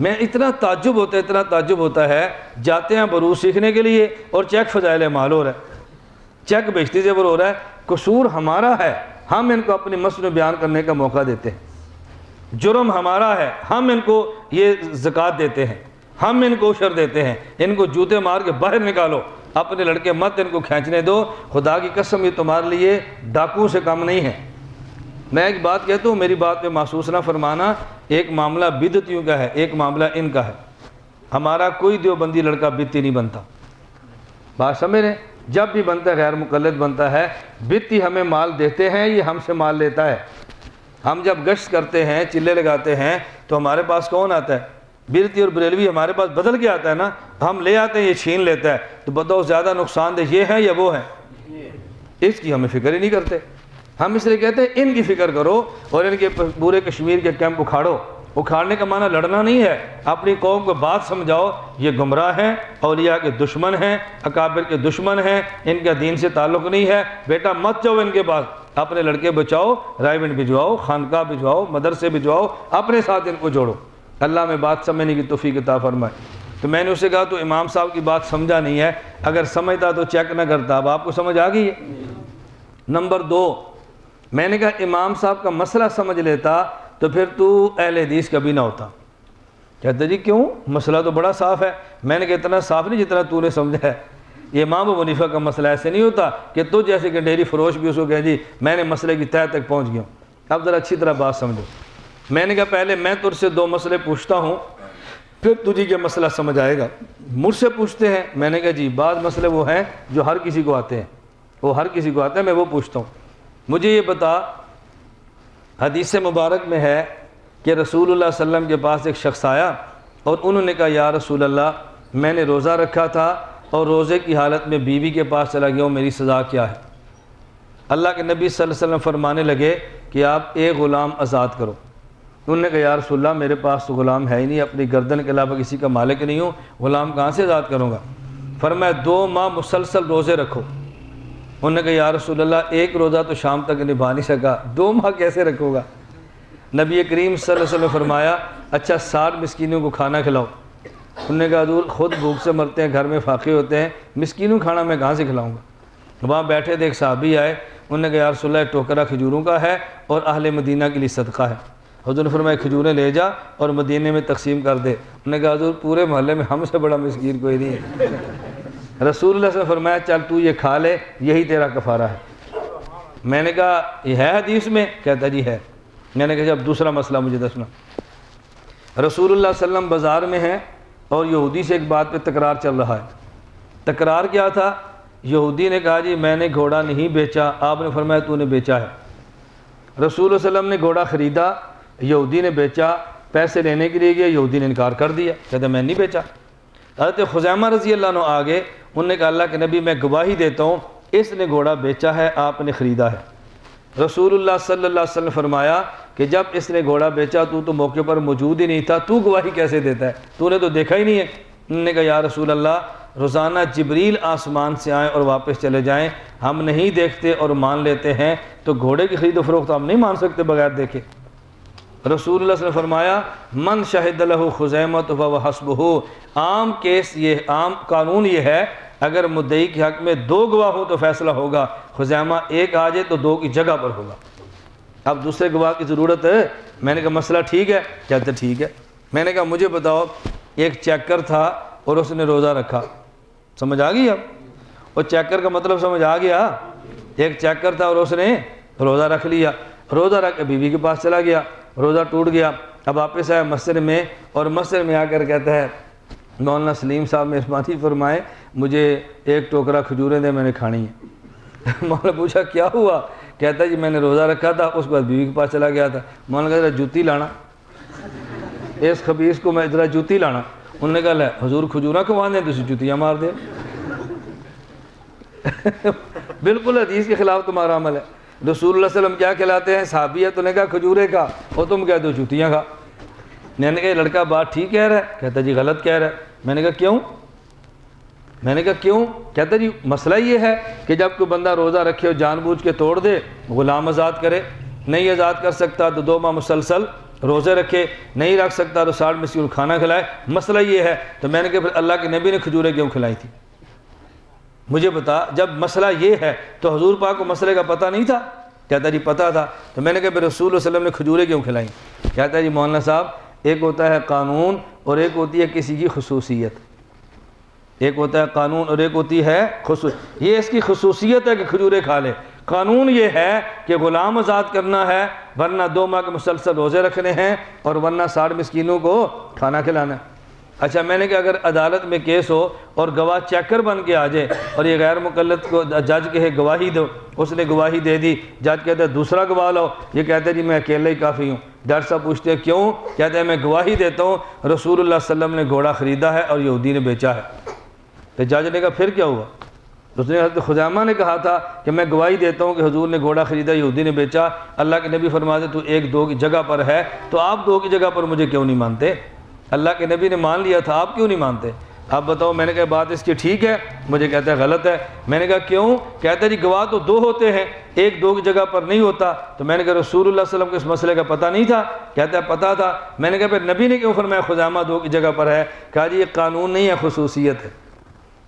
میں اتنا تعجب ہوتا ہے جاتے ہیں بروز سیکھنے کے لیے اور چیک فضائل اعمال ہو رہا ہے، چیک بہشتی زیور ہو رہا ہے۔ قصور ہمارا ہے، ہم ان کو اپنی مسئلے بیان کرنے کا موقع دیتے ہیں۔ جرم ہمارا ہے، ہم ان کو یہ زکوٰۃ دیتے ہیں، ہم ان کو عشر دیتے ہیں۔ ان کو جوتے مار کے باہر نکالو، اپنے لڑکے مت ان کو کھینچنے دو۔ خدا کی قسم یہ تمہارے لیے ڈاکو سے کم نہیں ہے۔ میں ایک بات کہتا ہوں، میری بات پہ محسوس نہ فرمانا، ایک معاملہ بدعتیوں کا ہے، ایک معاملہ ان کا ہے۔ ہمارا کوئی دیوبندی لڑکا بدعتی نہیں بنتا، بات سمجھ رہے ہیں؟ جب بھی بنتا ہے غیر مقلد بنتا ہے۔ بدعتی ہمیں مال دیتے ہیں، یہ ہم سے مال لیتا ہے۔ ہم جب گشت کرتے ہیں، چلے لگاتے ہیں تو ہمارے پاس کون آتا ہے؟ بدعتی اور بریلوی ہمارے پاس بدل کے آتا ہے نا، ہم لے آتے ہیں، یہ چھین لیتا ہے۔ تو بتاؤ زیادہ نقصان دہ یہ ہے یا وہ ہے؟ اس کی ہمیں فکر ہی نہیں کرتے۔ ہم اس لیے کہتے ہیں ان کی فکر کرو اور ان کے پورے کشمیر کے کیمپ اکھاڑو۔ اکھاڑنے کا معنی لڑنا نہیں ہے، اپنی قوم کو بات سمجھاؤ یہ گمراہ ہیں، اولیاء کے دشمن ہیں، اکابر کے دشمن ہیں، ان کا دین سے تعلق نہیں ہے۔ بیٹا مت جاؤ ان کے پاس، اپنے لڑکے بچاؤ، رائے بھجواؤ، خانقاہ بھجواؤ، مدرسے بھجواؤ، اپنے ساتھ ان کو جوڑو۔ اللہ میں بات سمجھنے کی توفیق عطا فرمائے۔ تو میں نے اسے کہا تو امام صاحب کی بات سمجھا نہیں ہے، اگر سمجھتا تو چیک نہ کرتا۔ اب آپ کو سمجھ آ گئی ہے؟ نمبر 2، میں نے کہا امام صاحب کا مسئلہ سمجھ لیتا تو پھر تو اہل حدیث کبھی نہ ہوتا۔ کہتے جی کیوں؟ مسئلہ تو بڑا صاف ہے۔ میں نے کہا اتنا صاف نہیں جتنا تو نے سمجھا ہے۔ یہ امام ابو حنیفہ کا مسئلہ ایسے نہیں ہوتا کہ تو جیسے کہ ڈیری فروش بھی اس کو کہے جی میں نے مسئلے کی تہہ تک پہنچ گیا ہوں۔ اب ذرا اچھی طرح بات سمجھو۔ میں نے کہا پہلے میں تجھ سے 2 مسئلے پوچھتا ہوں، پھر تجھے یہ مسئلہ سمجھ آئے گا۔ مجھ سے پوچھتے ہیں؟ میں نے کہا جی بعض مسئلے وہ ہیں جو ہر کسی کو آتے ہیں، وہ ہر کسی کو آتا ہے، میں وہ پوچھتا ہوں۔ مجھے یہ بتا، حدیث مبارک میں ہے کہ رسول اللہ صلی اللہ علیہ وسلم کے پاس ایک شخص آیا اور انہوں نے کہا یا رسول اللہ میں نے روزہ رکھا تھا اور روزے کی حالت میں بیوی کے پاس چلا گیا ہوں، میری سزا کیا ہے؟ اللہ کے نبی صلی اللہ علیہ وسلم فرمانے لگے کہ آپ ایک غلام آزاد کرو۔ انہوں نے کہا یا رسول اللہ میرے پاس تو غلام ہے ہی نہیں، اپنی گردن کے علاوہ کسی کا مالک نہیں ہوں، غلام کہاں سے آزاد کروں گا؟ فرمایا 2 ماہ مسلسل روزے رکھو۔ انہوں نے کہا یا رسول اللہ ایک روزہ تو شام تک نبھا نہیں سکا، 2 ماہ کیسے رکھوں گا؟ نبی کریم صلی اللہ علیہ وسلم نے فرمایا اچھا 60 مسکینوں کو کھانا کھلاؤ۔ انہوں نے کہا حضور خود بھوک سے مرتے ہیں، گھر میں فاقے ہوتے ہیں، مسکینوں کھانا میں کہاں سے کھلاؤں گا؟ وہاں بیٹھے تھے ایک صحابی آئے، انہوں نے کہا یا رسول اللہ ٹوکرا کھجوروں کا ہے اور اہل مدینہ کے لیے صدقہ ہے۔ حضور نے فرمایا کھجوریں لے جا اور مدینے میں تقسیم کر دے۔ انہوں نے کہا حضور پورے محلے میں ہم سے بڑا مسکین کوئی نہیں ہے۔ رسول اللہ سے فرمایا چل تو یہ کھا لے، یہی تیرا کفارہ ہے۔ میں نے کہا یہ ہے حدیث میں؟ کہتا جی ہے۔ میں نے کہا جب دوسرا مسئلہ مجھے دسنا۔ رسول اللہ صلی اللہ علیہ وسلم بازار میں ہیں اور یہودی سے ایک بات پہ تکرار چل رہا ہے۔ تکرار کیا تھا؟ یہودی نے کہا جی میں نے گھوڑا نہیں بیچا، آپ نے فرمایا تو نے بیچا ہے۔ رسول اللہ صلی اللہ علیہ وسلم نے گھوڑا خریدا، یہودی نے بیچا، پیسے لینے کے لیے گیا، یہودی نے انکار کر دیا، کہتا میں نہیں بیچا۔ حضرت خزیمہ رضی اللہ عنہ آگے، انہوں نے کہا اللہ کے نبی میں گواہی دیتا ہوں اس نے گھوڑا بیچا ہے، آپ نے خریدا ہے۔ رسول اللہ صلی اللہ علیہ وسلم نے فرمایا کہ جب اس نے گھوڑا بیچا تو موقع پر موجود ہی نہیں تھا، تو گواہی کیسے دیتا ہے؟ تو نے تو دیکھا ہی نہیں ہے۔ انہوں نے کہا یا رسول اللہ روزانہ جبریل آسمان سے آئیں اور واپس چلے جائیں، ہم نہیں دیکھتے اور مان لیتے ہیں، تو گھوڑے کی خرید و فروخت ہم نہیں مان سکتے بغیر دیکھے۔ رسول اللہ صلی اللہ علیہ وسلم نے فرمایا من شہد لہ خزیمۃ فہو حسبہ، عام کیس یہ عام قانون یہ ہے اگر مدعی کے حق میں 2 گواہ ہو تو فیصلہ ہوگا، خزیمہ ایک آ جائے تو 2 کی جگہ پر ہوگا۔ اب دوسرے گواہ کی ضرورت ہے؟ میں نے کہا مسئلہ ٹھیک ہے؟ کہتے ٹھیک ہے۔ میں نے کہا مجھے بتاؤ ایک چیکر تھا اور اس نے روزہ رکھا، سمجھ آ گئی؟ اب وہ چیکر کا مطلب سمجھ آ گیا؟ ایک چیکر تھا اور اس نے روزہ رکھ لیا، روزہ رکھ کے بیوی کے پاس چلا گیا، روزہ ٹوٹ گیا، اب واپس آیا مسجد میں اور مسجد میں آ کر کہتا ہے مولانا سلیم صاحب مہربانی فرمائے مجھے ایک ٹوکرا کھجوریں دے، میں نے کھانی ہے۔ مولانا پوچھا کیا ہوا؟ کہتا ہے جی میں نے روزہ رکھا تھا، اس کے بعد بیوی کے پاس چلا گیا تھا۔ مولانا کہتا ہے جوتی لانا، اس خبیث کو میں ذرا جوتی لانا۔ انہوں نے کہا لے حضور کھجوراں کھوا دیں تسی جوتیاں مار دیں۔ بالکل حدیث کے خلاف تمہارا عمل ہے۔ رسول اللہ صلی اللہ علیہ وسلم کیا کھلاتے ہیں؟ صحابی ہے تو نے کہا کھجورے کا، اور تم کہہ دو جوتیاں کھا۔ میں نے کہا یہ لڑکا بات ٹھیک کہہ رہا ہے؟ کہتا جی غلط کہہ رہا ہے۔ میں نے کہا کیوں؟ میں نے کہا کیوں؟ کہتا جی مسئلہ یہ ہے کہ جب کوئی بندہ روزہ رکھے اور جان بوجھ کے توڑ دے، غلام آزاد کرے، نہیں آزاد کر سکتا تو 2 ماہ مسلسل روزے رکھے، نہیں رکھ سکتا تو 60 مسکین کو کھانا کھلائے، مسئلہ یہ ہے۔ تو میں نے کہا پھر اللہ کے نبی نے کھجوریں کیوں کھلائی تھی؟ مجھے بتا، جب مسئلہ یہ ہے تو حضور پاک کو مسئلے کا پتہ نہیں تھا؟ کہتا جی پتہ تھا۔ تو میں نے کہا پھر رسول اللہ صلی اللہ علیہ وسلم نے کھجوریں کیوں کھلائیں؟ کہتا ہے جی مولانا صاحب ایک ہوتا ہے قانون اور ایک ہوتی ہے کسی کی خصوصیت، ایک ہوتا ہے قانون اور ایک ہوتی ہے خصوصیت۔ یہ اس کی خصوصیت ہے کہ کھجوریں کھا لے، قانون یہ ہے کہ غلام آزاد کرنا ہے، ورنہ 2 ماہ کے مسلسل روزے رکھنے ہیں، اور ورنہ 60 مسکینوں کو کھانا کھلانا ہے۔ اچھا میں نے کہا اگر عدالت میں کیس ہو اور گواہ چیکر بن کے آ جائے اور یہ غیر مقلد کو جج کہے گواہی دو، اس نے گواہی دے دی، جج کہتا ہے دوسرا گواہ لاؤ، یہ کہتا ہے جی میں اکیلے ہی کافی ہوں۔ ڈاکٹر صاحب پوچھتے ہیں کیوں؟ کہتا ہے میں گواہی دیتا ہوں رسول اللہ صلی اللہ علیہ وسلم نے گھوڑا خریدا ہے اور یہودی نے بیچا ہے۔ تو جج نے کہا پھر کیا ہوا؟ اس نے حضرت خزیمہ نے کہا تھا کہ میں گواہی دیتا ہوں کہ حضور نے گھوڑا خریدا، یہودی نے بیچا، اللہ کے نبی فرماتے تو 1-2 کی جگہ پر ہے، تو آپ 2 کی جگہ پر مجھے کیوں نہیں مانتے؟ اللہ کے نبی نے مان لیا تھا، آپ کیوں نہیں مانتے؟ آپ بتاؤ۔ میں نے کہا بات اس کی ٹھیک ہے؟ مجھے کہتا ہے غلط ہے۔ میں نے کہا کیوں؟ کہتا ہے جی گواہ تو 2 ہوتے ہیں، 1-2 کی جگہ پر نہیں ہوتا۔ تو میں نے کہا رسول اللہ صلی اللہ علیہ وسلم کو اس مسئلے کا پتہ نہیں تھا؟ کہتا ہے پتہ تھا۔ میں نے کہا پھر نبی نے کیوں فرمایا خزیمہ 2 کی جگہ پر ہے؟ کہا جی یہ قانون نہیں ہے، خصوصیت ہے،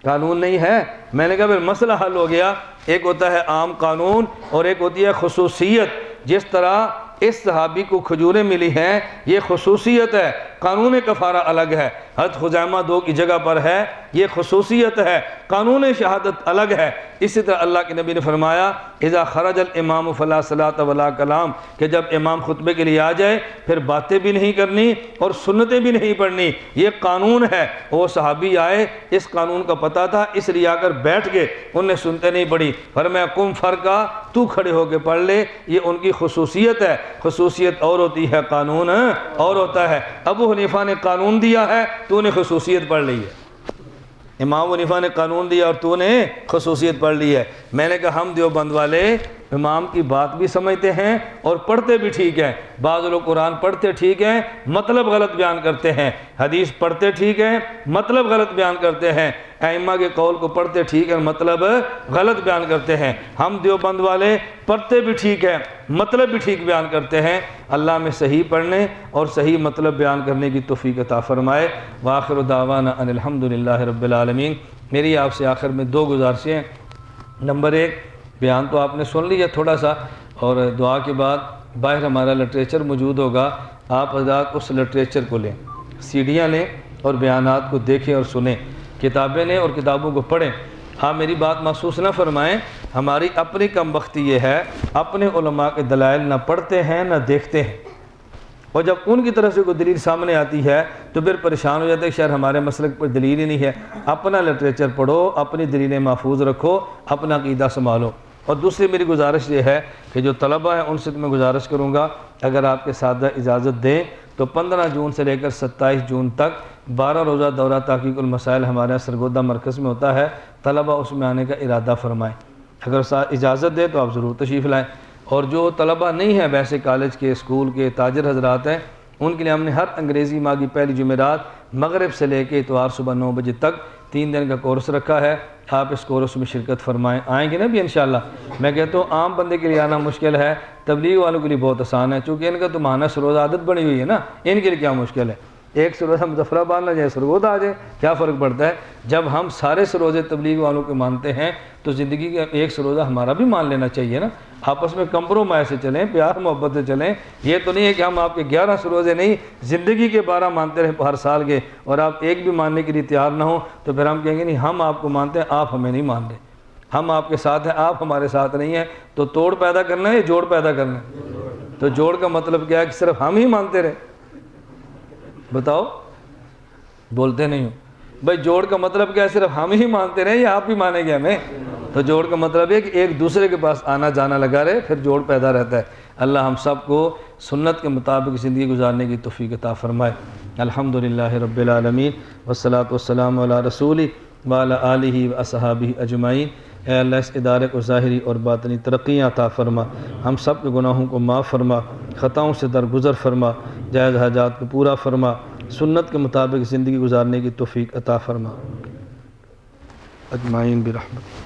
قانون نہیں ہے۔ میں نے کہا پھر مسئلہ حل ہو گیا، ایک ہوتا ہے عام قانون اور ایک ہوتی ہے خصوصیت۔ جس طرح اس صحابی کو کھجوریں ملی ہیں یہ خصوصیت ہے، قانون کفارہ الگ ہے۔ حضرت خزیمہ 2 کی جگہ پر ہے، یہ خصوصیت ہے، قانون شہادت الگ ہے۔ اسی طرح اللہ کے نبی نے فرمایا اذا خرج الامام فلا صلاۃ ولا کلام، کہ جب امام خطبے کے لیے آ جائے پھر باتیں بھی نہیں کرنی اور سنتیں بھی نہیں پڑھنی، یہ قانون ہے۔ وہ صحابی آئے، اس قانون کا پتہ تھا، اس لیے آ کر بیٹھ گئے، انہوں نے سنتے نہیں پڑھی، فرمایا قم فرقہ، تو کھڑے ہو کے پڑھ لے، یہ ان کی خصوصیت ہے۔ خصوصیت اور ہوتی ہے، قانون اور ہوتا ہے۔ ابو حنیفہ نے قانون دیا ہے، تو نے خصوصیت پڑھ لی ہے۔ امام حنیفہ نے قانون دیا اور تو نے خصوصیت پڑھ لی ہے۔ میں نے کہا ہم دیوبند والے امام کی بات بھی سمجھتے ہیں اور پڑھتے بھی ٹھیک ہیں۔ بعض لوگ قرآن پڑھتے ٹھیک ہیں، مطلب غلط بیان کرتے ہیں، حدیث پڑھتے ٹھیک ہیں، مطلب غلط بیان کرتے ہیں، ائمہ کے قول کو پڑھتے ٹھیک ہیں، مطلب غلط بیان کرتے ہیں۔ ہم دیوبند والے پڑھتے بھی ٹھیک ہیں، مطلب بھی ٹھیک بیان کرتے ہیں۔ اللہ میں صحیح پڑھنے اور صحیح مطلب بیان کرنے کی توفیق عطا فرمائے۔ وآخر دعوانا ان الحمدللہ رب العالمین۔ میری آپ سے آخر میں 2 گزارشیں ہیں۔ نمبر 1، بیان تو آپ نے سن لیا تھوڑا سا، اور دعا کے بعد باہر ہمارا لٹریچر موجود ہوگا، آپ حضرات اس لٹریچر کو لیں، سیڈیاں لیں اور بیانات کو دیکھیں اور سنیں، کتابیں لیں اور کتابوں کو پڑھیں۔ آپ میری بات محسوس نہ فرمائیں، ہماری اپنی کم بختی یہ ہے اپنے علماء کے دلائل نہ پڑھتے ہیں نہ دیکھتے ہیں، اور جب ان کی طرف سے کوئی دلیل سامنے آتی ہے تو پھر پریشان ہو جاتے ہیں کہ شاید ہمارے مسلک پر دلیل ہی نہیں ہے۔ اپنا لٹریچر پڑھو، اپنی دلیلیں محفوظ رکھو، اپنا عقیدہ سنبھالو۔ اور دوسری میری گزارش یہ ہے کہ جو طلبہ ہیں ان سے میں گزارش کروں گا، اگر آپ کے ساتھ اجازت دیں تو 15 جون سے لے کر 27 جون تک 12 روزہ دورہ تحقیق المسائل ہمارے یہاں سرگودہ مرکز میں ہوتا ہے، طلبہ اس میں آنے کا ارادہ فرمائیں۔ اگر اجازت دیں تو آپ ضرور تشریف لائیں۔ اور جو طلبہ نہیں ہیں ویسے کالج کے، اسکول کے، تاجر حضرات ہیں، ان کے لیے ہم نے ہر انگریزی ماہ کی پہلی جمعرات مغرب سے لے کے اتوار صبح 9 بجے تک 3 دن کا کورس رکھا ہے۔ آپ اس کورس میں شرکت فرمائیں، آئیں گے نا بھی انشاءاللہ۔ میں کہتا ہوں عام بندے کے لیے آنا مشکل ہے، تبلیغ والوں کے لیے بہت آسان ہے، چونکہ ان کا تو ماہانہ سروزہ عادت بنی ہوئی ہے نا، ان کے لیے کیا مشکل ہے؟ ایک سروزہ مظفر آباد نہ جائے، سرگودہ آ جائے، کیا فرق پڑتا ہے؟ جب ہم سارے سروزے تبلیغ والوں کے مانتے ہیں تو زندگی کا ایک سروزہ ہمارا بھی مان لینا چاہیے نا۔ آپس میں کمپرومائز سے چلیں، پیار محبت سے چلیں۔ یہ تو نہیں ہے کہ ہم آپ کے 11 سروزے نہیں، زندگی کے 12 مانتے رہے ہر سال کے، اور آپ ایک بھی ماننے کے لیے تیار نہ ہوں تو پھر ہم کہیں گے نہیں ہم آپ کو مانتے ہیں، آپ ہمیں نہیں مان رہے، ہم آپ کے ساتھ ہیں، آپ ہمارے ساتھ نہیں ہیں۔ تو توڑ پیدا کرنا ہے یا جوڑ پیدا کرنا ہے؟ تو جوڑ کا مطلب کیا ہے کہ صرف ہم ہی مانتے رہے؟ بتاؤ، بولتے نہیں ہو بھائی، جوڑ کا مطلب کیا ہے؟ صرف ہم ہی مانتے رہے یا آپ ہی مانیں گے ہمیں؟ تو جوڑ کا مطلب ہے کہ ایک دوسرے کے پاس آنا جانا لگا رہے، پھر جوڑ پیدا رہتا ہے۔ اللہ ہم سب کو سنت کے مطابق زندگی گزارنے کی توفیق عطا فرمائے۔ الحمدللہ رب العالمین والصلاۃ والسلام علی رسولہ وعلی آلہ واصحابہ اجمعین۔ اے اللہ اس ادارے کو ظاہری اور باطنی ترقیاں عطا فرما، ہم سب کے گناہوں کو معاف فرما، خطاؤں سے درگزر فرما، جائز حاجات کو پورا فرما، سنت کے مطابق زندگی گزارنے کی توفیق عطا فرما اجمعین برحمتک۔